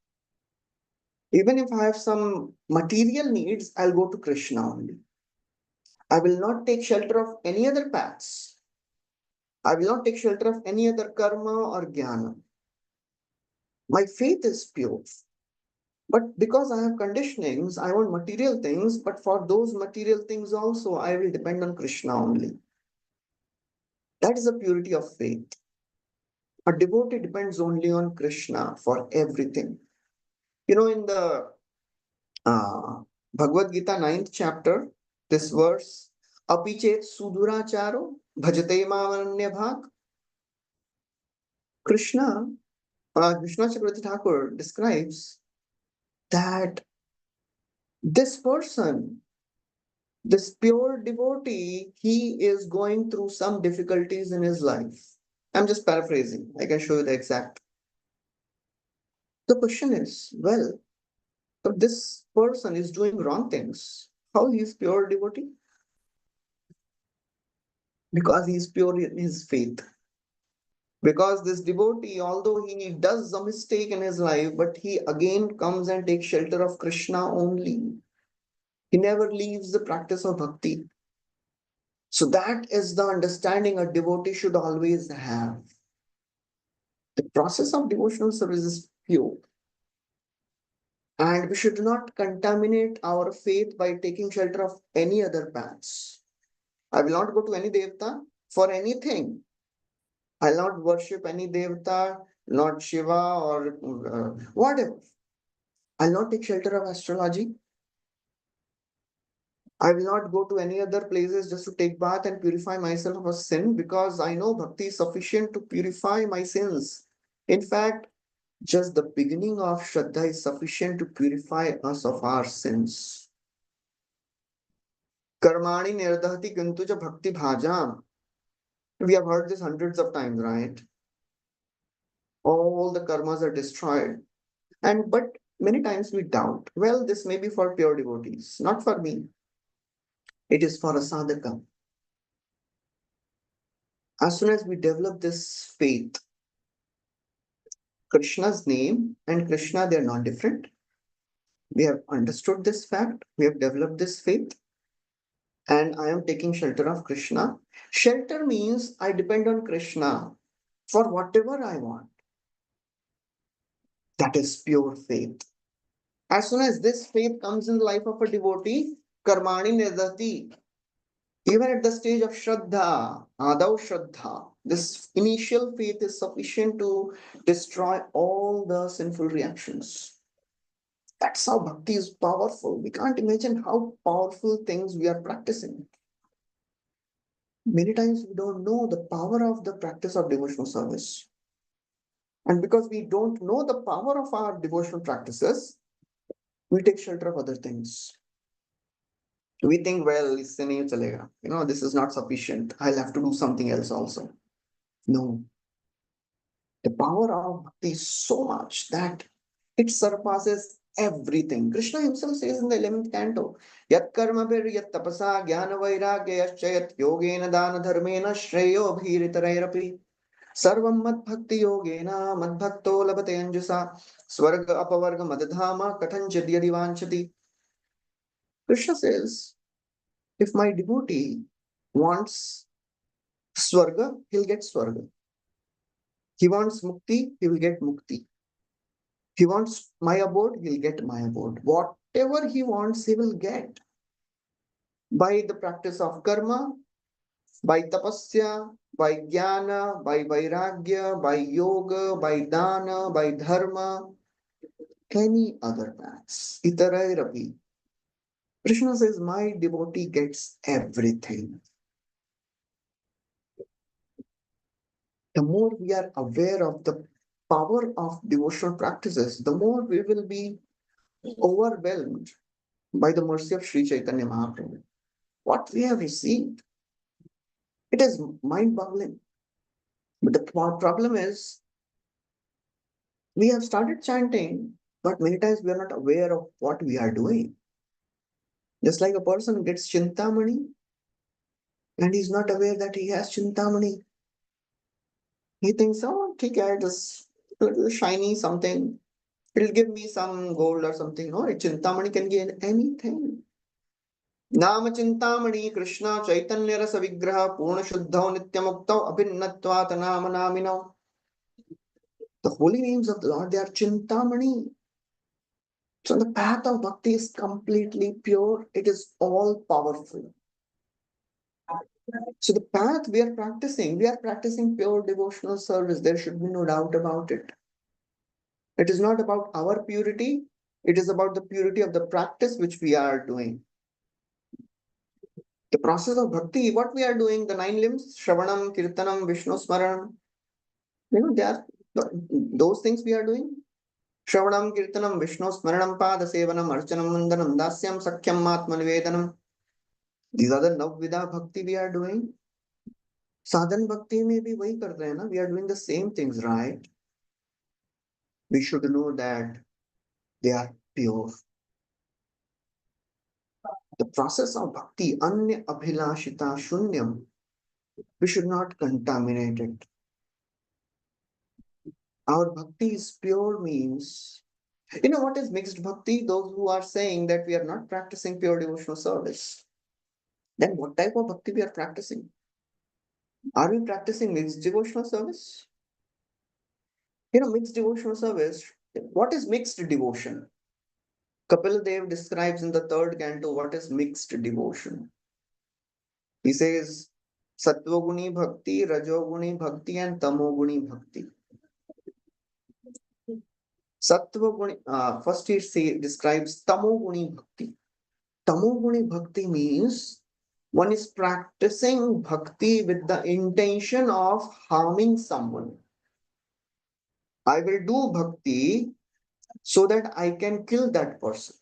Even if I have some material needs, I'll go to Krishna only. I will not take shelter of any other paths. I will not take shelter of any other karma or jnana. My faith is pure. But because I have conditionings, I want material things, but for those material things also, I will depend on Krishna only. That is the purity of faith. A devotee depends only on Krishna for everything. You know, in the Bhagavad Gita 9th chapter, this verse, Apichet Suduracharo Bhajate Mamanya Bhak. Krishna Chakravarti Thakur describes that this person, this pure devotee, he is going through some difficulties in his life. I'm just paraphrasing. I can show you the exact. The question is, well, if this person is doing wrong things, how he is pure devotee? Because he is pure in his faith. Because this devotee, although he does a mistake in his life, but he again comes and takes shelter of Krishna only. He never leaves the practice of bhakti. So that is the understanding a devotee should always have. The process of devotional service is pure. And we should not contaminate our faith by taking shelter of any other paths. I will not go to any devta for anything. I'll not worship any devta, Lord Shiva or whatever. I'll not take shelter of astrology. I will not go to any other places just to take bath and purify myself of a sin, because I know bhakti is sufficient to purify my sins. In fact, just the beginning of Shraddha is sufficient to purify us of our sins. Karmani nirdhati kintuja bhakti bhajam. We have heard this hundreds of times, right? All the karmas are destroyed. But many times we doubt, well, this may be for pure devotees, not for me. It is for a sadhaka. As soon as we develop this faith, Krishna's name and Krishna, they are not different. We have understood this fact. We have developed this faith. And I am taking shelter of Krishna. Shelter means I depend on Krishna for whatever I want. That is pure faith. As soon as this faith comes in the life of a devotee, karmani nirdhati, even at the stage of Shraddha, Adav Shraddha, this initial faith is sufficient to destroy all the sinful reactions. That's how bhakti is powerful. We can't imagine how powerful things we are practicing. Many times we don't know the power of the practice of devotional service. And because we don't know the power of our devotional practices, we take shelter of other things. We think, well, this is not sufficient. I'll have to do something else also. No. The power of bhakti is so much that it surpasses everything. Krishna himself says in the 11th canto, Yat karma bir yat tapasa jnana vairagya yat yogena dana dharmena shreyo bhiritarairapi sarvam mad bhakti yogena mad bhakto labate anjasa swarga apavarga madadhama kathanchad yadi vanchati. Krishna says, if my devotee wants swarga, he'll get swarga. He wants mukti, he will get mukti. He wants my abode, he'll get my abode. Whatever he wants, he will get. By the practice of karma, by tapasya, by jnana, by vairagya, by yoga, by dana, by dharma, any other paths. Itarairapi. Krishna says, my devotee gets everything. The more we are aware of the power of devotional practices, the more we will be overwhelmed by the mercy of Sri Chaitanya Mahaprabhu. What we have received, it is mind-boggling. But the problem is, we have started chanting, but many times we are not aware of what we are doing. Just like a person gets Chintamani and he's not aware that he has Chintamani. He thinks, oh, okay, just a little shiny something. It'll give me some gold or something. No, Chintamani can give anything. नाम चिंतामणि कृष्ण चैतन्य रस विग्रह पूर्ण शुद्धौ नित्यमुक्तौ अभिन्नत्वात् नाम नामिनौ. The holy names of the Lord, they are Chintamani. So the path of bhakti is completely pure. It is all powerful. So the path we are practicing pure devotional service. There should be no doubt about it. It is not about our purity. It is about the purity of the practice which we are doing. The process of bhakti, what we are doing, the 9 limbs, Shravanam, Kirtanam, Vishnu Smaranam, they are those things we are doing. Shravanam, Kirtanam, Vishnu Smaranam, Pada Sevanam, Archanam, Mandanam, Dasyam, Sakyam, Atma Nivedanam. These are the Navvida bhakti we are doing. Sadhan bhakti may be wahi kar rahe hain na. We are doing the same things, right? We should know that they are pure. The process of bhakti, anya abhilashita shunyam, we should not contaminate it. Our bhakti is pure means, you know what is mixed bhakti? Those who are saying that we are not practicing pure devotional service. Then what type of bhakti we are practicing? Are we practicing mixed devotional service? Mixed devotional service. What is mixed devotion? Kapil Dev describes in the 3rd canto what is mixed devotion. He says, Sattvaguni bhakti, Rajoguni bhakti, and Tamoguni bhakti. Sattvaguni, first he describes Tamoguni bhakti. Tamoguni bhakti means one is practicing bhakti with the intention of harming someone. I will do bhakti so that I can kill that person,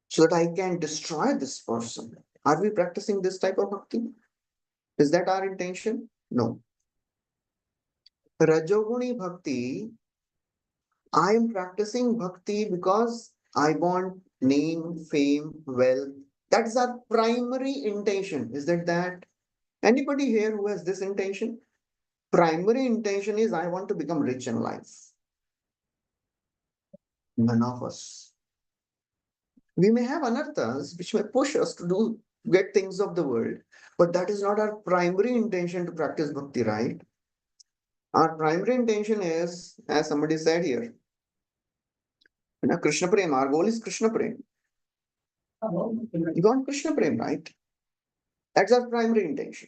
so that I can destroy this person. Are we practicing this type of bhakti? Is that our intention? No. Rajoguni bhakti, I am practicing bhakti because I want name, fame, wealth. That's our primary intention. Is that? Anybody here who has this intention? Primary intention is I want to become rich in life. None of us. We may have anarthas which may push us to get things of the world, but that is not our primary intention to practice bhakti, right? Our primary intention is, as somebody said here, Krishna Prem. Our goal is Krishna Prem. You want Krishna Prem, right? That's our primary intention.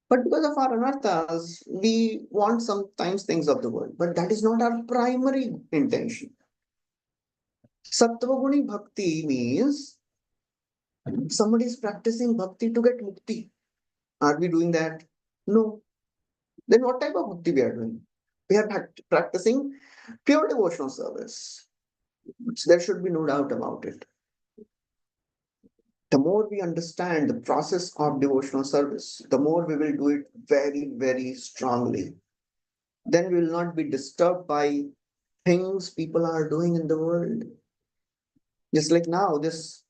But because of our anarthas, we want sometimes things of the world, but that is not our primary intention. Sattvaguni bhakti means somebody is practicing bhakti to get mukti. Are we doing that? No. Then what type of bhakti we are doing? We are practicing pure devotional service. So there should be no doubt about it. The more we understand the process of devotional service, the more we will do it very, very strongly. Then we will not be disturbed by things people are doing in the world. Just like now, this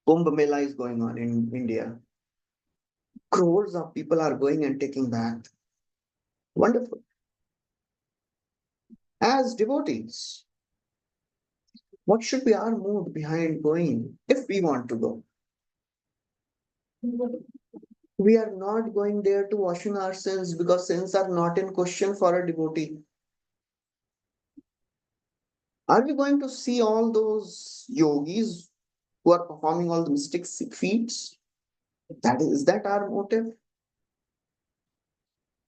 Kumbh Mela is going on in India. Crores of people are going and taking bath. Wonderful. As devotees, what should be our mood behind going if we want to go? We are not going there to washing our sins because sins are not in question for a devotee. Are we going to see all those yogis who are performing all the mystic feats? Is that our motive?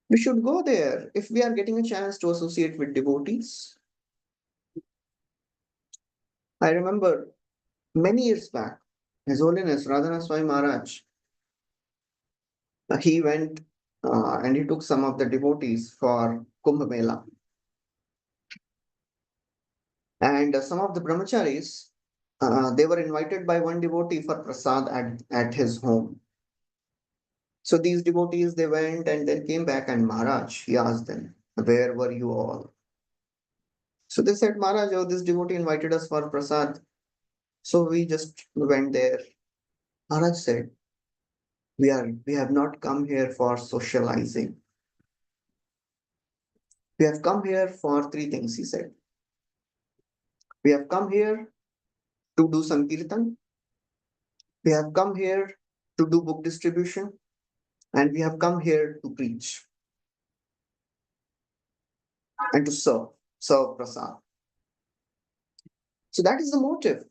We should go there if we are getting a chance to associate with devotees. I remember many years back, His Holiness Radhanath Swami Maharaj, he went and he took some of the devotees for Kumbh Mela. And some of the brahmacharis, they were invited by one devotee for prasad at his home. So these devotees, they went and then came back, and Maharaj, he asked them, where were you all? So they said, Maharaj, oh, this devotee invited us for prasad. So we just went there. Maharaj said, we have not come here for socializing. We have come here for three things, he said. We have come here to do Sankirtan. We have come here to do book distribution. And we have come here to preach and to serve prasad. So that is the motive.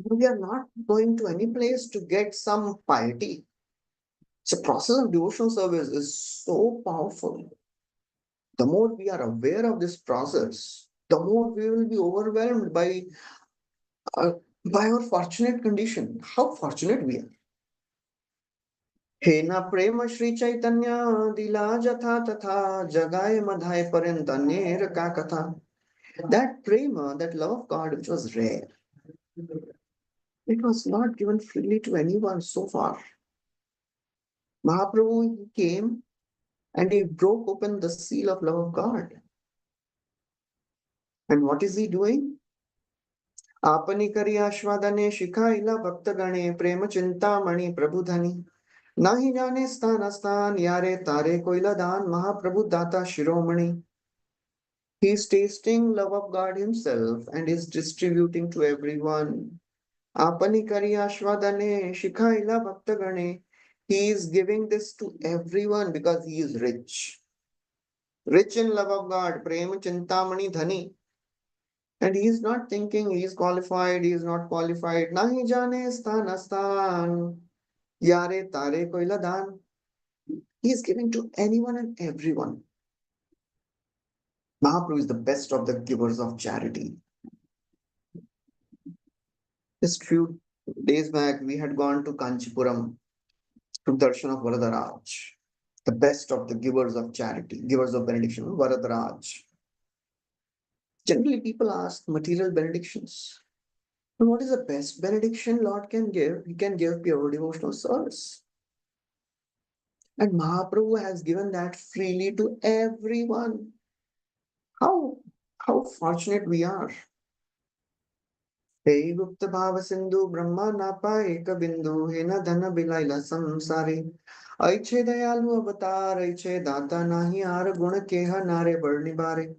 We are not going to any place to get some piety. So process of devotional service is so powerful. The more we are aware of this process, the more we will be overwhelmed uh, by our fortunate condition. How fortunate we are. He na prema Shri Chaitanya dila jatha tatha jagay madhay parintanye ka katha. That prema, that love of God, which was rare, it was not given freely to anyone so far. Mahaprabhu, he came and he broke open the seal of love of God. And what is he doing? Apani kari ashwadane shikhaila bhaktagane prema chintamani prabhudhani. Nahi jane stan astan yare tare koila dan Mahaprabhu data shiromani. He is tasting love of God himself and is distributing to everyone. Apani kari ashwadane shikhaila bhaktagane. He is giving this to everyone because he is rich. Rich in love of God, prema chintamani dhani. And he is not thinking he is qualified, he is not qualified. Nahi jane stan astan. Yare tare koila dan. He is giving to anyone and everyone. Mahaprabhu is the best of the givers of charity. Just few days back, we had gone to Kanchipuram to darshan of Varadaraj, the best of the givers of charity, givers of benediction, Varadaraj. Generally, people ask material benedictions. And what is the best benediction Lord can give? He can give pure devotional service. And Mahaprabhu has given that freely to everyone. How fortunate we are. Hey Gupta Bhava Sindhu Brahma Napa Eka Bindu Hena Dhana Bilaila Samsari Aiche Dayalu Avatar Aiche Data Nahi Ar Guna Keha Nare Barni Bare.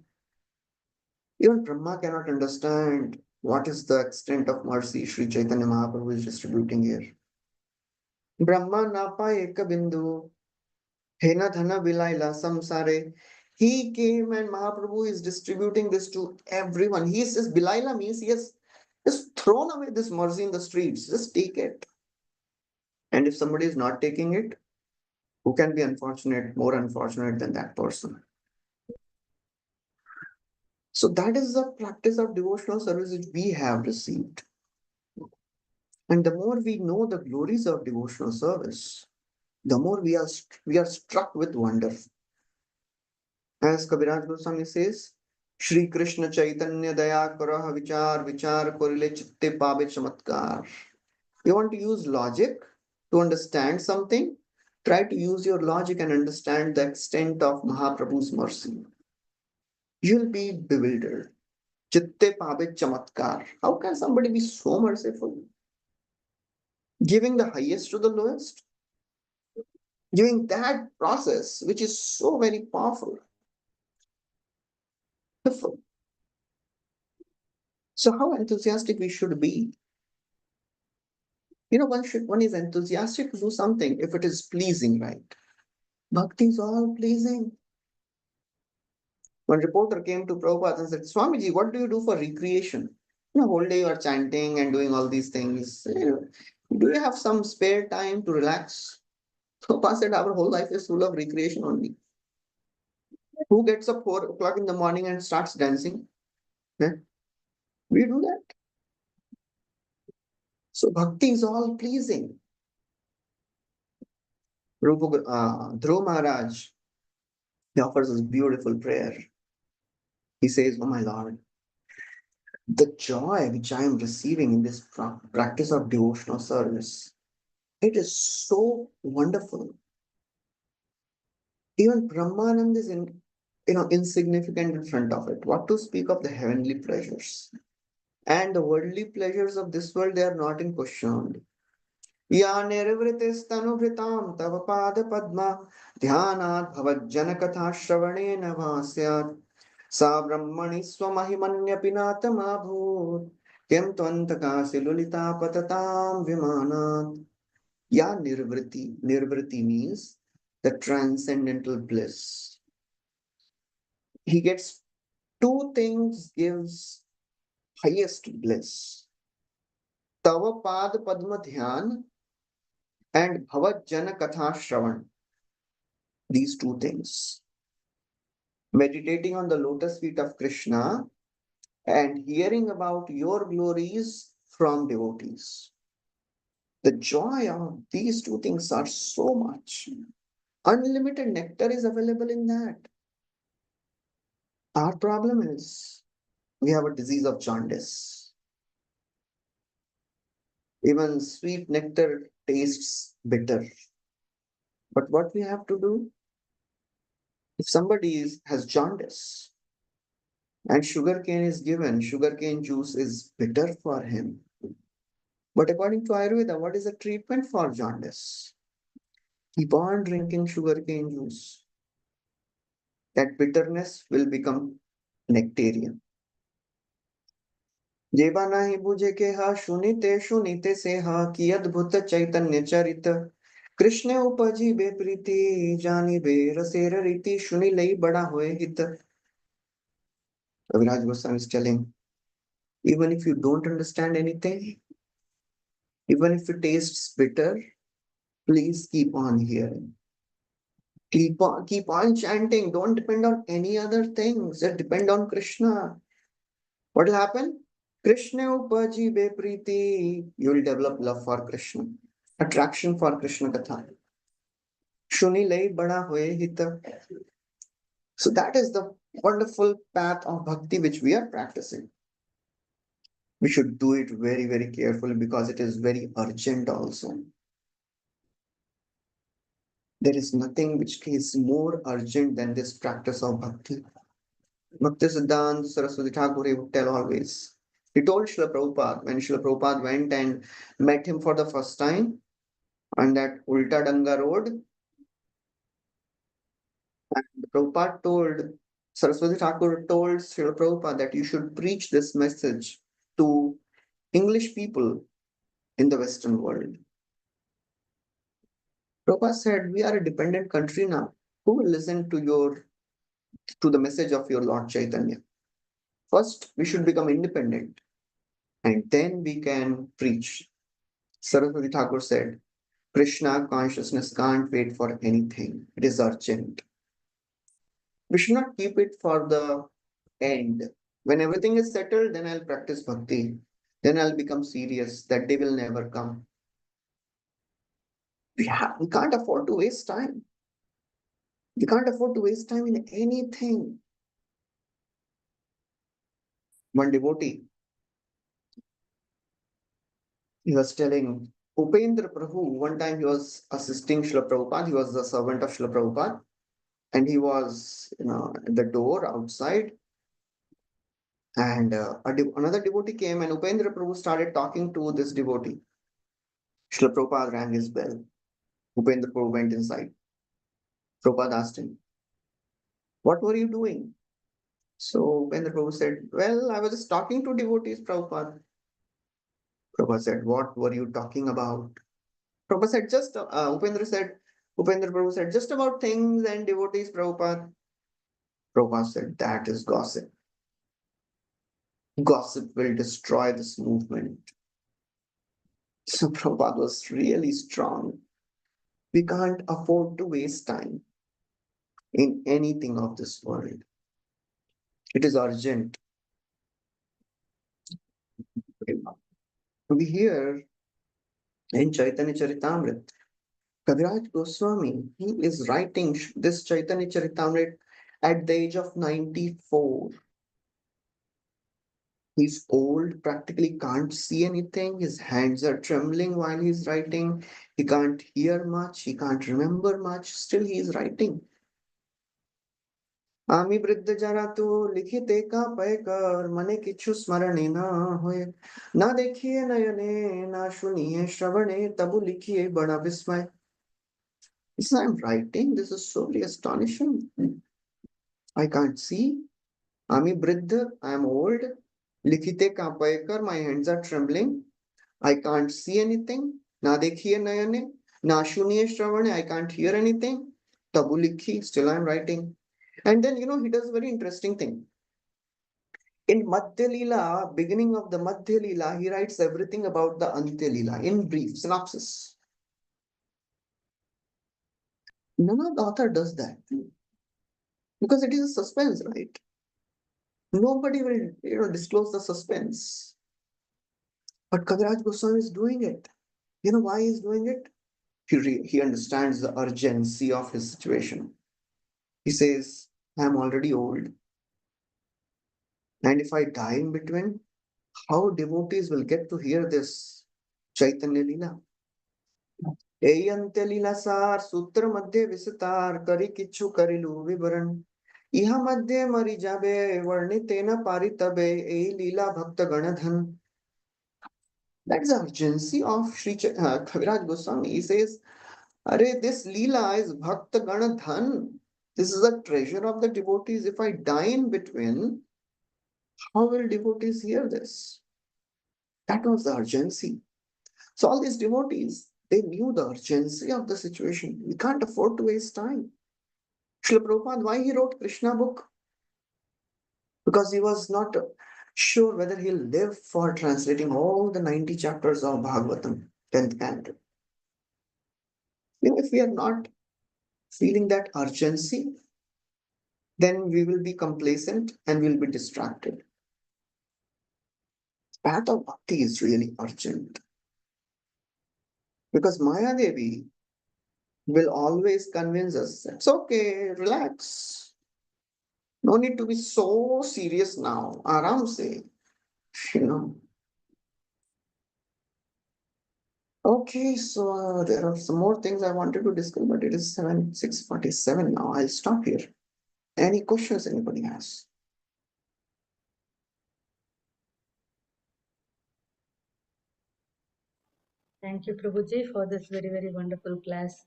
Even Brahma cannot understand what is the extent of mercy Sri Chaitanya Mahaprabhu is distributing here. Brahma Napa Eka Bindu Hena Dhana Bilaila Samsare. He came and Mahaprabhu is distributing this to everyone. He says Bilaila means he has just thrown away this mercy in the streets. Just take it. And if somebody is not taking it, who can be unfortunate, more unfortunate than that person? So that is the practice of devotional service which we have received. And the more we know the glories of devotional service, the more we are struck with wonder. As Kabiraj Goswami says, Shri Krishna Chaitanya Daya Karaha Vichar Vichar Korile Chitte Pabe Chamatkar. You want to use logic to understand something? Try to use your logic and understand the extent of Mahaprabhu's mercy. You'll be bewildered. Chitte Pabe Chamatkar. How can somebody be so merciful? Giving the highest to the lowest? Giving that process, which is so very powerful. So how enthusiastic we should be. One is enthusiastic to do something if it is pleasing, right? Bhakti is all pleasing. One reporter came to Prabhupada and said, Swamiji, what do you do for recreation? Whole day you are chanting and doing all these things. Do you have some spare time to relax? Prabhupada said, our whole life is full of recreation only. Who gets up 4 o'clock in the morning and starts dancing? We do that. So bhakti is all pleasing. Dhruv Maharaj, he offers us beautiful prayer. He says, oh my Lord, The joy which I am receiving in this practice of devotional service, it is so wonderful. Even Brahmanand is insignificant in front of it. What to speak of the heavenly pleasures? And the worldly pleasures of this world, they are not in question. Ya nirvritistanuvritam tava pada padma dhyanat bhavajjana katha shravanena bhasyat sa brahmani swamahimanyapinatama bhut kyam tvantakasi lulita patatam vimanat. Ya nirvriti. Nirvriti means the transcendental bliss. He gets two things, gives highest bliss. Tava Pad Padma Dhyan and Bhavat Jana Katha Shravan. These two things. Meditating on the lotus feet of Krishna and hearing about your glories from devotees. The joy of these two things are so much. Unlimited nectar is available in that. Our problem is we have a disease of jaundice. Even sweet nectar tastes bitter. But what we have to do? If somebody has jaundice and sugarcane is given, sugarcane juice is bitter for him. But according to Ayurveda, what is the treatment for jaundice? Keep on drinking sugarcane juice. That bitterness will become nectarian. जेबा नाही बुझे के हा सुनीते सुनीते से हा की अद्भुत चैतन्य चरित कृष्ण उपजी बे प्रीति जानी बे रसेर रीति सुनी लई बड़ा होए हित. Raviraj Goswami is telling, even if you don't understand anything, even if it tastes bitter, please keep on hearing. Keep on chanting. Don't depend on any other things. Just depend on Krishna. What will happen? Krishna upaji be priti. You will develop love for Krishna, attraction for Krishna Katha. Shuni lai bada hoye hita. So that is the wonderful path of bhakti which we are practicing. We should do it very, very carefully because it is very urgent also. There is nothing which is more urgent than this practice of bhakti. Bhakti Siddhanta Saraswati Thakur, he would tell always. He told Srila Prabhupada, when Srila Prabhupada went and met him for the first time on that Ulta Danga road, and Prabhupada told, Saraswati Thakur told Srila Prabhupada that you should preach this message to English people in the Western world. Prabhupada said, we are a dependent country now. Who will listen to the message of your Lord Chaitanya? First, we should become independent and then we can preach. Saraswati Thakur said, Krishna consciousness can't wait for anything. It is urgent. We should not keep it for the end. When everything is settled, then I'll practice bhakti. Then I'll become serious. That day will never come. We can't afford to waste time. We can't afford to waste time in anything. One devotee, he was telling Upendra Prabhu, one time he was assisting Srila Prabhupada, he was the servant of Srila Prabhupada, and he was at the door outside, and another devotee came and Upendra Prabhu started talking to this devotee. Srila Prabhupada rang his bell. Upendra Prabhu went inside. Prabhupada asked him, what were you doing? So Upendra Prabhu said, well, I was just talking to devotees, Prabhupada. Prabhupada said, what were you talking about? Prabhupada said, Upendra Prabhu said, just about things and devotees, Prabhupada. Prabhupada said, that is gossip. Gossip will destroy this movement. So Prabhupada was really strong. We can't afford to waste time in anything of this world. It is urgent. We hear in Chaitanya Charitamrita, Kaviraj Goswami, he is writing this Chaitanya Charitamrita at the age of 94. He's old, practically can't see anything. His hands are trembling while he's writing. He can't hear much. He can't remember much. Still, he is writing. आमी वृद्ध जरा तो लिखिते का पय कर मने किछु स्मरणे न होय ना देखिए नयने ना सुनिए श्रवणे तबु लिखिए बड़ा विस्मय. This I'm writing. This is so really astonishing. I can't see. Ami Briddha, I am old. Likhite Kapaikar, my hands are trembling. I can't see anything. Na dekhiye nayane. Na shuniye shravane, I can't hear anything. Tabu likhi, still I am writing. And then, he does a very interesting thing. In Madhya Leela, beginning of the Madhya Leela, he writes everything about the Antya Leela in brief, synopsis. None of the author does that. Because it is a suspense, right? Nobody will, disclose the suspense. But Kaviraj Goswami is doing it. You know why he's doing it? He understands the urgency of his situation. He says, I'm already old. And if I die in between, how devotees will get to hear this Chaitanya Leela? Ei Antya Leela sar, sutra madhye visitar, kari kichu karilu vivaran. Iha madhye mari jabe, varnitena paritabe, ei Leela bhakta ganadhan. That's the urgency of Kaviraj Goswami. He says, Arey, this Leela is Bhakta Gana Dhan. This is a treasure of the devotees. If I die in between, how will devotees hear this? That was the urgency. So all these devotees, they knew the urgency of the situation. We can't afford to waste time. Srila Prabhupada, why he wrote Krishna book? Because he was not sure whether he'll live for translating all the 90 chapters of Bhagavatam, 10th canto. If we are not feeling that urgency, then we will be complacent and we'll be distracted. Path of bhakti is really urgent. Because Maya Devi will always convince us, it's okay, relax. No need to be so serious now. Aram se, you know. Okay, so there are some more things I wanted to discuss, but it is 6:47 now. I'll stop here. Any questions anybody has? Thank you, Prabhuji, for this very, very wonderful class.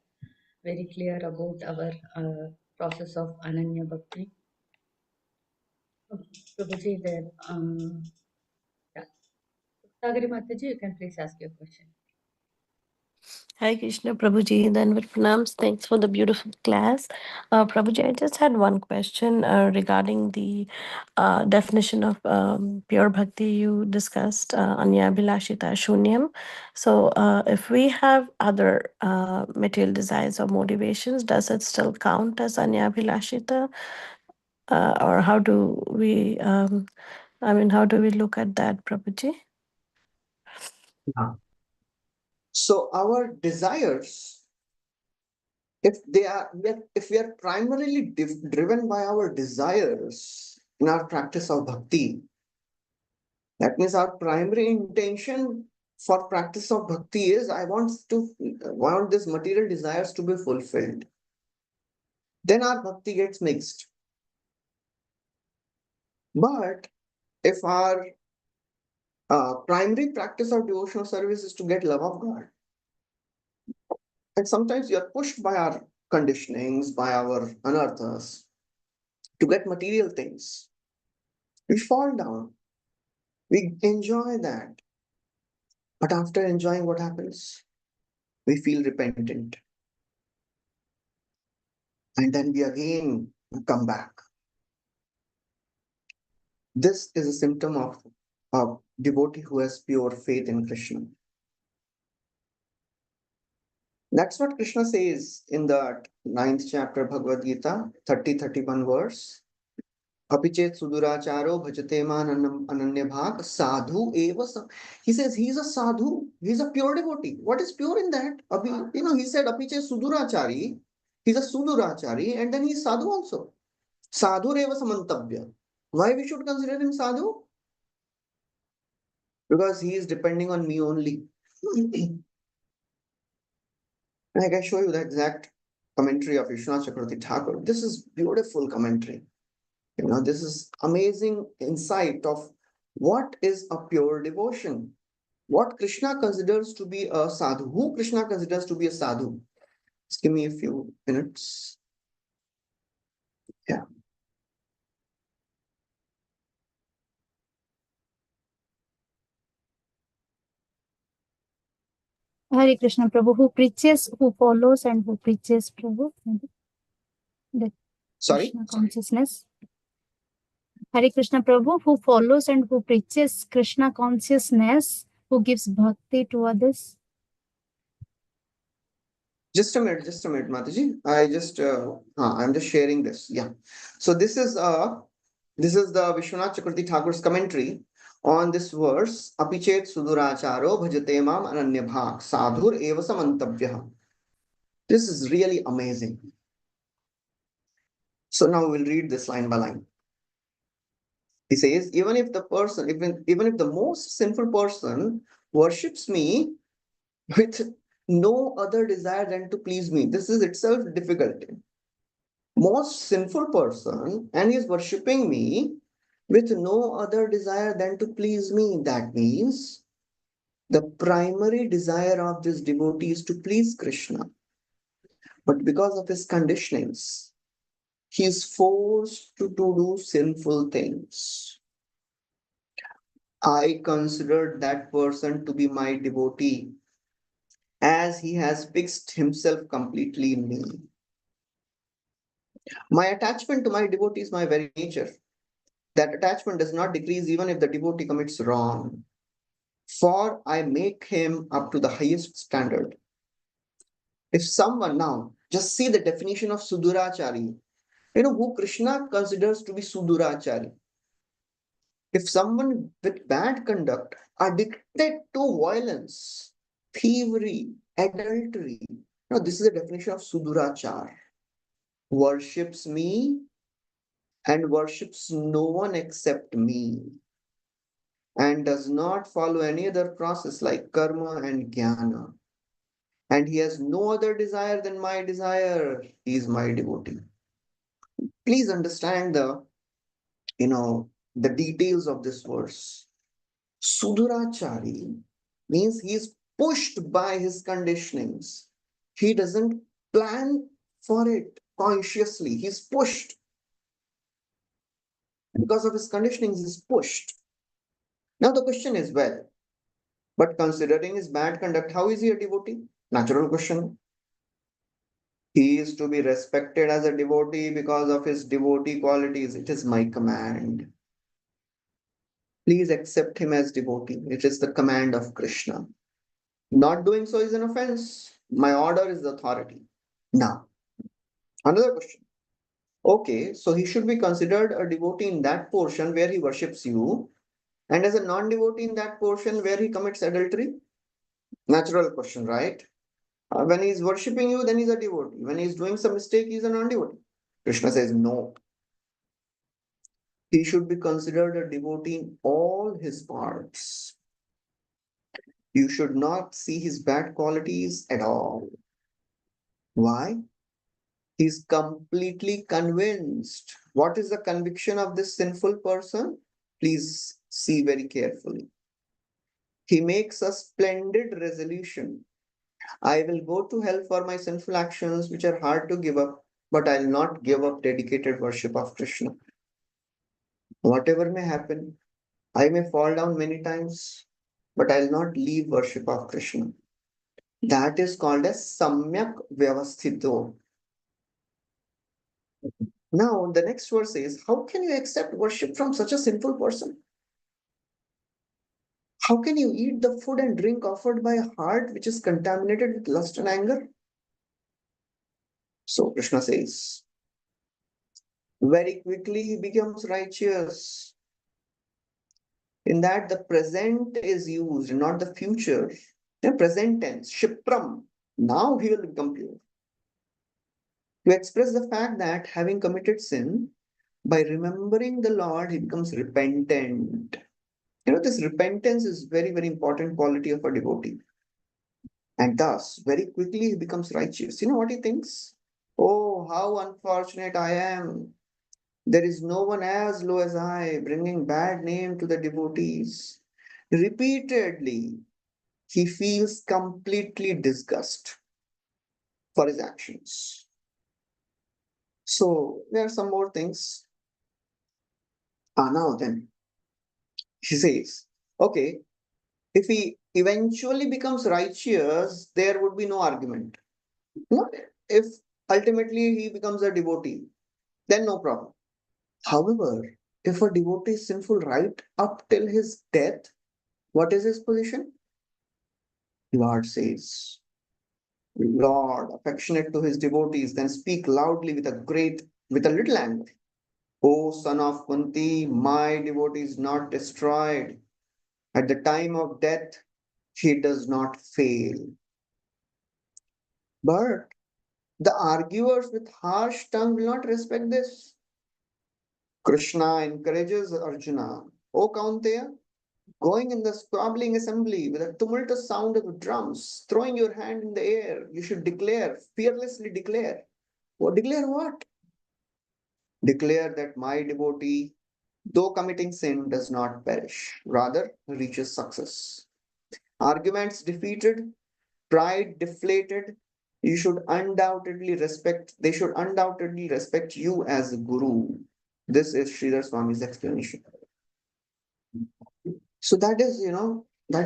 Very clear about our process of Ananya Bhakti. Prabhuji, there. Yeah. Sagari Mataji, you can please ask your question. Hi Krishna Prabhuji, Danvat Pranams. Thanks for the beautiful class. Prabhuji, I just had one question regarding the definition of pure bhakti you discussed, Anya Bilashita Shunyam. So if we have other material desires or motivations, does it still count as Anya Bilashita? Or how do we, how do we look at that, Prabhuji? Yeah. So our desires, if we are primarily driven by our desires in our practice of bhakti, that means our primary intention for practice of bhakti is I want this material desires to be fulfilled. Then our bhakti gets mixed. But if our primary practice of devotional service is to get love of God, and sometimes we are pushed by our conditionings, by our anarthas, to get material things, we fall down. We enjoy that. But after enjoying, what happens? We feel repentant. And then we again come back. This is a symptom of a devotee who has pure faith in Krishna. That's what Krishna says in the 9th chapter Bhagavad Gita, 30-31 verse. Apichet suduracharo bhajate man ananya bhag sadhu eva. He says he's a sadhu. He's a pure devotee. What is pure in that? He said apichet sudurachari. He's a sudurachari and then he's sadhu also. Sadhu eva samantabhya. Why we should consider him sadhu? because he is depending on me only. I can show you the exact commentary of Vishwanath Chakravarti Thakur. This is beautiful commentary. This is amazing insight of what is a pure devotion. What Krishna considers to be a sadhu. Who Krishna considers to be a sadhu. Just give me a few minutes. Yeah. Hare Krishna, Prabhu. Who preaches, who follows, and who preaches, Prabhu? The Sorry? Krishna consciousness. Hare Krishna, Prabhu. Who follows and who preaches Krishna consciousness, who gives bhakti to others? Just a minute, Mataji. I'm just sharing this. Yeah. So this is the Vishwanath Chakravarti Thakur's commentary on this verse. Apichet suduracharo bhajate mam ananya bhak sadhur eva samantavyah. This is really amazing. So now we'll read this line by line. He says, even if the most sinful person worships me with no other desire than to please me, this is itself difficult. Most sinful person, and he is worshipping me with no other desire than to please me. That means the primary desire of this devotee is to please Krishna. But because of his conditionings, he is forced to do sinful things. I consider that person to be my devotee as he has fixed himself completely in me. My attachment to my devotee is my very nature. That attachment does not decrease even if the devotee commits wrong. For I make him up to the highest standard. If someone now, just see the definition of Sudurachari. Who Krishna considers to be Sudurachari. If someone with bad conduct, addicted to violence, thievery, adultery, this is the definition of Sudurachar. Worships me and worships no one except me, and does not follow any other process like karma and jnana. And he has no other desire than my desire. He is my devotee. Please understand the details of this verse. Sudurachari means he is pushed by his conditionings. He doesn't plan for it consciously. He's pushed. Because of his conditionings, he's pushed. Now the question is, but considering his bad conduct, how is he a devotee? Natural question. He is to be respected as a devotee because of his devotee qualities. It is my command. Please accept him as devotee. It is the command of Krishna. Not doing so is an offense. My order is the authority. Now, another question. Okay, so he should be considered a devotee in that portion where he worships you, and as a non-devotee in that portion where he commits adultery? Natural question, right? When he's worshipping you, then he's a devotee. When he's doing some mistake, he's a non-devotee. Krishna says no. He should be considered a devotee in all his parts. You should not see his bad qualities at all. Why? He's completely convinced. What is the conviction of this sinful person? Please see very carefully. He makes a splendid resolution. I will go to hell for my sinful actions, which are hard to give up, but I'll not give up dedicated worship of Krishna. Whatever may happen, I may fall down many times, but I'll not leave worship of Krishna. That is called as Samyak Vyavasthito. Now, the next verse says, how can you accept worship from such a sinful person? How can you eat the food and drink offered by a heart which is contaminated with lust and anger? So Krishna says, very quickly he becomes righteous. In that the present is used, not the future. The present tense, Shipram. Now he will become pure. To express the fact that having committed sin, by remembering the Lord, he becomes repentant. This repentance is very, very important quality of a devotee. And thus, very quickly he becomes righteous. You know what he thinks? Oh, how unfortunate I am. There is no one as low as I, bringing bad name to the devotees. Repeatedly, he feels completely disgust for his actions. So, there are some more things. Now then, he says, okay, if he eventually becomes righteous, there would be no argument. No, if ultimately he becomes a devotee, then no problem. However, if a devotee is sinful right up till his death, what is his position? Lord says, Lord, affectionate to his devotees, then speak loudly with a little anger. O son of Kunti, my devotee is not destroyed. At the time of death, he does not fail. But the arguers with harsh tongue will not respect this. Krishna encourages Arjuna, O Kaunteya, going in the squabbling assembly with a tumultuous sound of drums, throwing your hand in the air, you should declare, fearlessly declare. What declare what? Declare that my devotee, though committing sin, does not perish, rather reaches success. Arguments defeated, pride deflated, they should undoubtedly respect you as a guru. This is Sridhar Swami's explanation. So that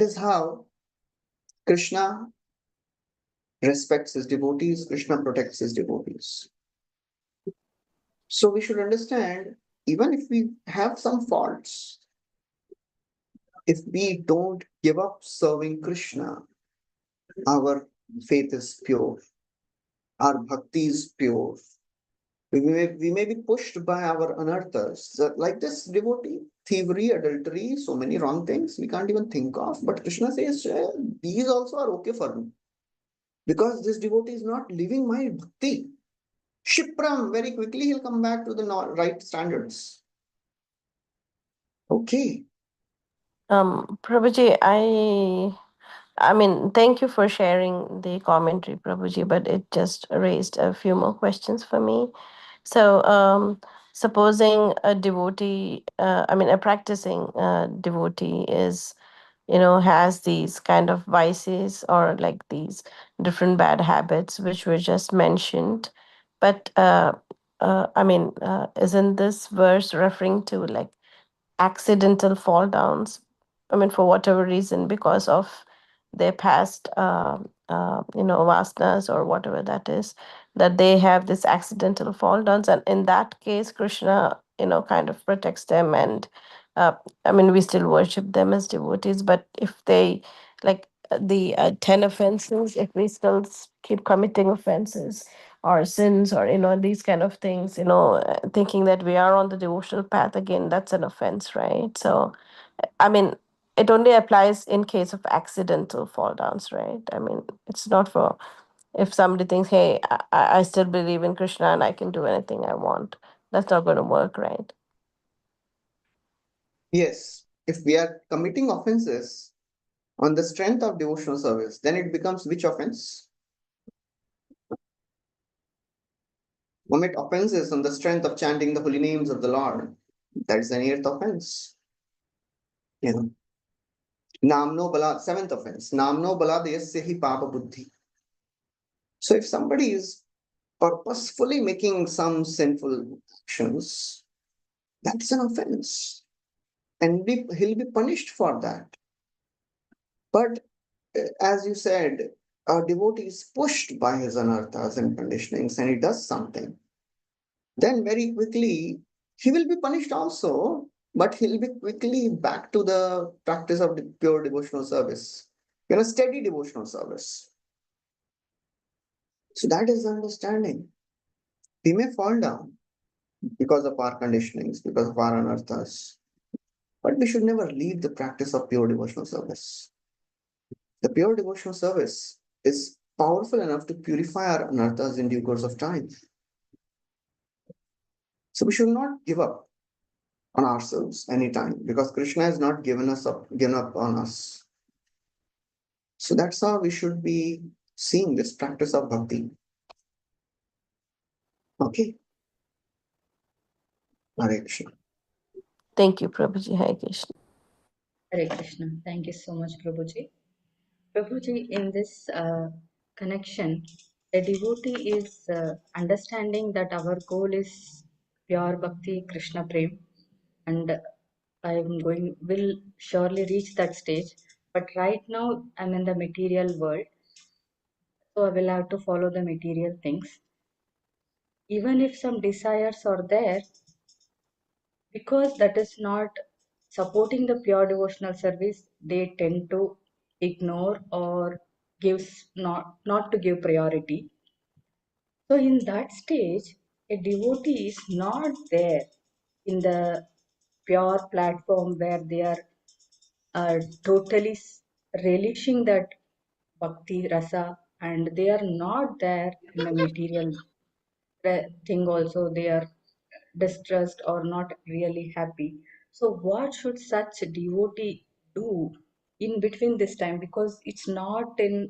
is how Krishna respects his devotees, Krishna protects his devotees. So we should understand, even if we have some faults, if we don't give up serving Krishna, our faith is pure, our bhakti is pure. We may be pushed by our anarthas, like this devotee, thievery, adultery, so many wrong things we can't even think of. But Krishna says, these also are okay for me. Because this devotee is not living my bhakti. Shipram, very quickly he'll come back to the right standards. Okay. Prabhuji, I mean, thank you for sharing the commentary, Prabhuji, but it just raised a few more questions for me. So, supposing a devotee, a practicing devotee is, has these kind of vices or like these different bad habits which were just mentioned, but isn't this verse referring to like accidental fall downs? I mean, for whatever reason, because of their past, vasanas or whatever that is, that they have this accidental fall downs, and in that case, Krishna, kind of protects them, and we still worship them as devotees. But if they like the 10 offenses, if we still keep committing offenses or sins or these kind of things, thinking that we are on the devotional path again, that's an offense, right? So I mean, it only applies in case of accidental fall downs, right? I mean, it's not for if somebody thinks, hey, I still believe in Krishna and I can do anything I want. That's not going to work, right? Yes, if we are committing offenses on the strength of devotional service, then it becomes which offense? Commit offenses on the strength of chanting the holy names of the Lord. That is an eighth offense. Namno bala, seventh offense. Namno baladayasya hi papa buddhi. So if somebody is purposefully making some sinful actions, that's an offense. And he'll be punished for that. But as you said, a devotee is pushed by his anarthas and conditionings and he does something. Then very quickly, he will be punished also, but he'll be quickly back to the practice of the pure devotional service, steady devotional service. So that is the understanding. We may fall down because of our conditionings, because of our anarthas, but we should never leave the practice of pure devotional service. The pure devotional service is powerful enough to purify our anarthas in due course of time. So we should not give up. on ourselves anytime, because Krishna has not given up on us. So that's how we should be seeing this practice of bhakti. Okay. Hare Krishna. Thank you, Prabhuji. Hare Krishna. Hare Krishna. Thank you so much, Prabhuji. Prabhuji, in this connection, a devotee is understanding that our goal is pure bhakti, Krishna prem, and will surely reach that stage. But right now, I'm in the material world, so I will have to follow the material things. Even if some desires are there, because that is not supporting the pure devotional service, they tend to ignore or gives not to give priority. So in that stage, a devotee is not there in the pure platform where they are totally relishing that bhakti rasa, and they are not there in the material thing also. They are distressed or not really happy. So what should such devotee do in between this time? Because it's not in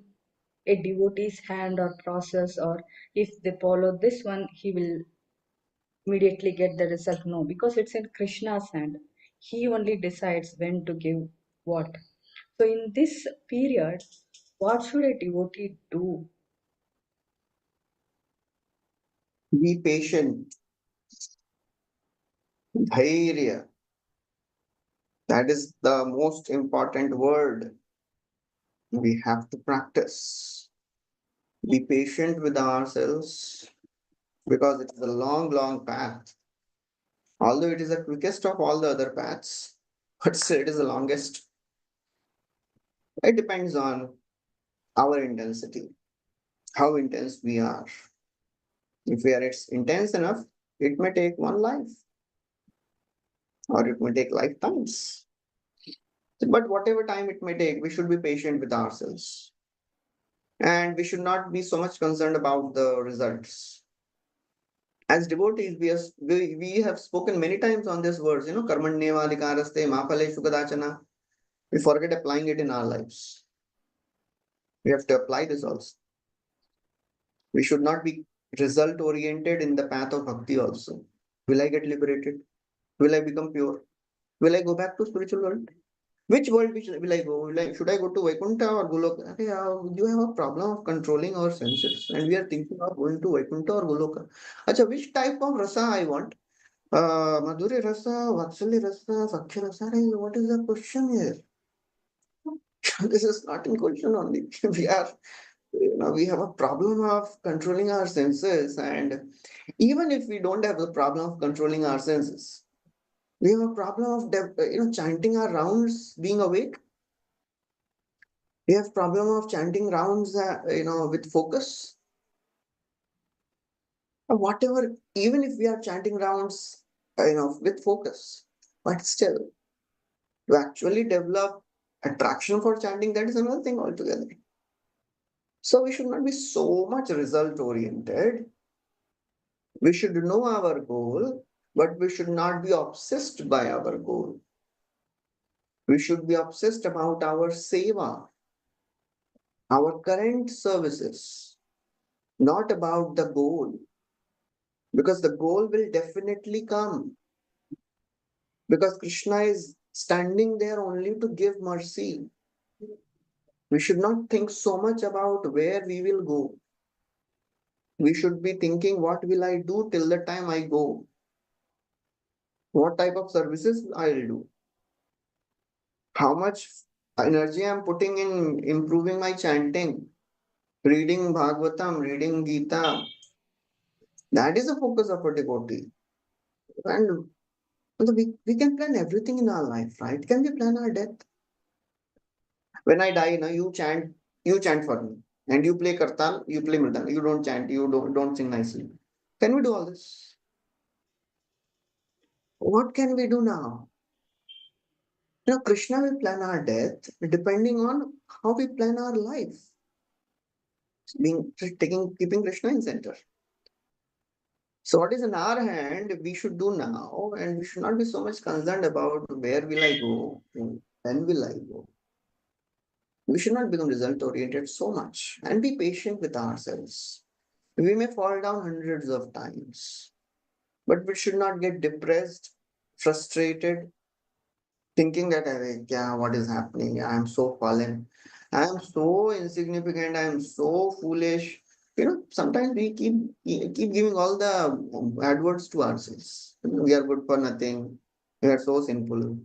a devotee's hand or process, or if they follow this one, he will immediately get the result. No, because it's in Krishna's hand. He only decides when to give what. So in this period, what should a devotee do? Be patient. Dhairya. That is the most important word we have to practice. Be patient with ourselves, because it is a long, long path. Although it is the quickest of all the other paths, but still it is the longest. It depends on our intensity, how intense we are. If we are intense enough, it may take one life, or it may take lifetimes. But whatever time it may take, we should be patient with ourselves. And we should not be so much concerned about the results. As devotees, we have spoken many times on this verse, karmanyevadikaraste mapale sukadachana. We forget applying it in our lives. We have to apply this also. We should not be result oriented in the path of bhakti also. Will I get liberated? Will I become pure? Will I go back to spiritual world? Which world will I go? Should I go to Vaikuntha or Goloka? You have a problem of controlling our senses, and we are thinking of going to Vaikuntha or Goloka. Acha, which type of rasa I want? Madhurya rasa, Vatsalya rasa, Sakhya rasa. What is the question here? This is not in question only. We have a problem of controlling our senses, and even if we don't have the problem of controlling our senses, we have a problem of chanting our rounds, being awake. We have problem of chanting rounds, with focus. Whatever, even if we are chanting rounds, with focus, but still, to actually develop attraction for chanting, that is another thing altogether. So we should not be so much result oriented. We should know our goal, but we should not be obsessed by our goal. We should be obsessed about our seva, our current services, not about the goal. Because the goal will definitely come. Because Krishna is standing there only to give mercy. We should not think so much about where we will go. We should be thinking, what will I do till the time I go? What type of services I'll do? How much energy I'm putting in improving my chanting, reading Bhagavatam, reading Gita. That is the focus of a devotee. And we can plan everything in our life, right? Can we plan our death? When I die, you chant for me. And you play kartal, you play mridang. You don't chant, you don't sing nicely. Can we do all this? What can we do now? Krishna will plan our death depending on how we plan our life. Keeping Krishna in center. So what is in our hand, we should do now, and we should not be so much concerned about where will I go, when will I go. We should not become result oriented so much and be patient with ourselves. We may fall down hundreds of times, but we should not get depressed, frustrated, thinking that what is happening? I am so fallen. I am so insignificant. I am so foolish. Sometimes we keep giving all the bad words to ourselves. We are good for nothing. We are so sinful.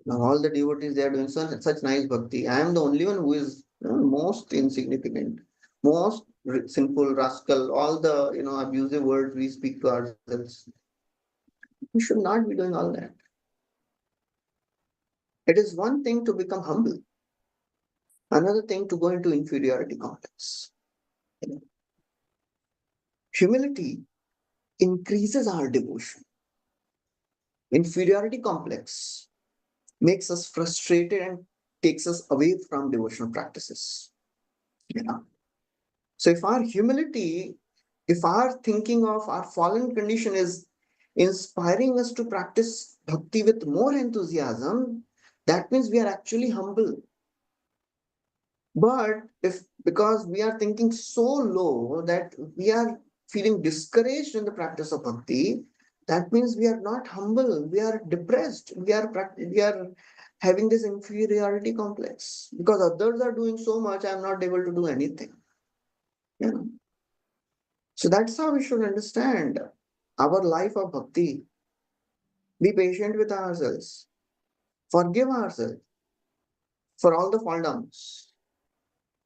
Now all the devotees, they are doing such nice bhakti. I am the only one who is most insignificant, most sinful, rascal. All the abusive words we speak to ourselves. We should not be doing all that. It is one thing to become humble. Another thing to go into inferiority complex. Humility increases our devotion. Inferiority complex makes us frustrated and takes us away from devotional practices. So if our humility, if our thinking of our fallen condition is inspiring us to practice bhakti with more enthusiasm, that means we are actually humble. But because we are thinking so low that we are feeling discouraged in the practice of bhakti, that means we are not humble, we are depressed, we are having this inferiority complex. Because others are doing so much, I am not able to do anything. So that's how we should understand our life of bhakti. Be patient with ourselves. Forgive ourselves for all the fall downs.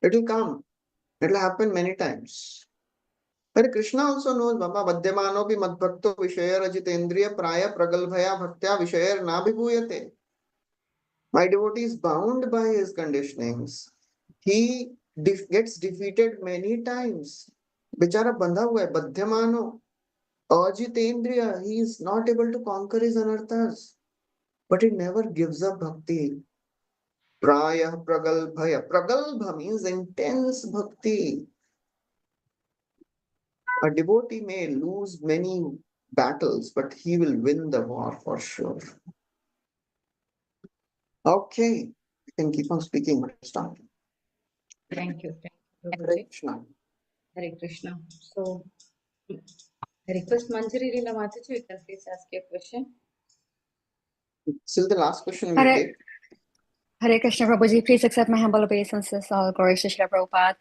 It will come. It will happen many times. But Krishna also knows, Baba, Madhyamano pi madbhakto vishaya rajitendriya praya pragalbhaya bhaktya vishaya nabhibhuyate. My devotee is bound by his conditionings. He gets defeated many times. Bichara bandha hua hai, Madhyamano. Ajitendriya, he is not able to conquer his anarthas. But he never gives up bhakti. Praya pragalbhaya. Pragalbha means intense bhakti. A devotee may lose many battles, but he will win the war for sure. Okay, you can keep on speaking. Start. Thank you. Hare Prabhuji. Krishna. Hare Krishna. So, I request Manjari Leela Mataji, you can please ask your question. Still the last question we Hare, take. Hare Krishna Prabhuji, please accept my humble obeisances. All glories to Srila Prabhupada.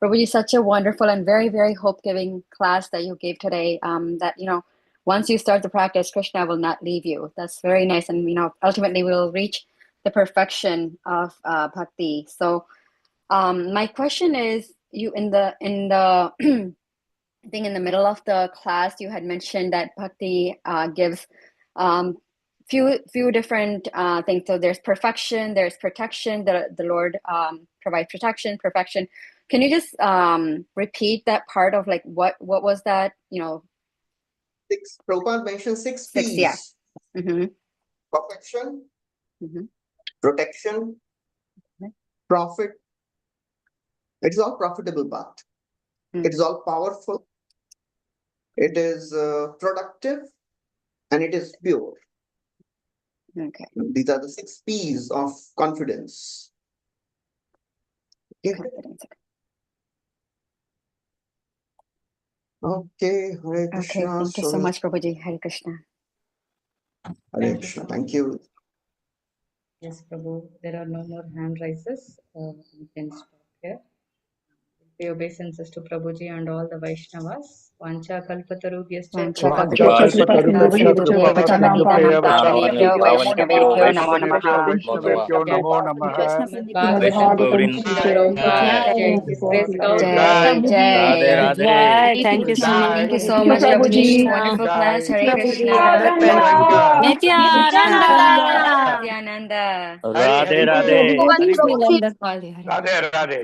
Prabhuji, such a wonderful and very, very hope-giving class that you gave today. That once you start the practice, Krishna will not leave you. That's very nice, and ultimately we will reach the perfection of bhakti. So, my question is, you in the I think in the middle of the class you had mentioned that bhakti gives few different things. So there's perfection, there's protection. The Lord provides protection, perfection. Can you just repeat that part of what was that? Prabhupada mentioned six Six, P's. yeah. Mm-hmm. Perfection, Mm-hmm. protection, profit. It is all profitable path. It is all powerful. It is productive, and it is pure. Okay. These are the six P's of confidence. Okay. Confidence. Okay, Hare Krishna. Okay, thank you so much, Prabhuji. Hare Krishna. Hare Krishna. Thank you. Yes, Prabhu. There are no more hand raises. We can stop here. Pay obeisances to Prabhuji and all the Vaishnavas. Vancha kalpatarubhyascha Vaishnavebhyo namo namaha. His grace Jai, Jai. Radhe. Thank you so much. Thank you so much, Prabhuji. Prabhuji. Wonderful class. Hare Krishna. Nityananda. Nityananda. Radhe Radhe. Devotees will end the call here. Radhe Radhe.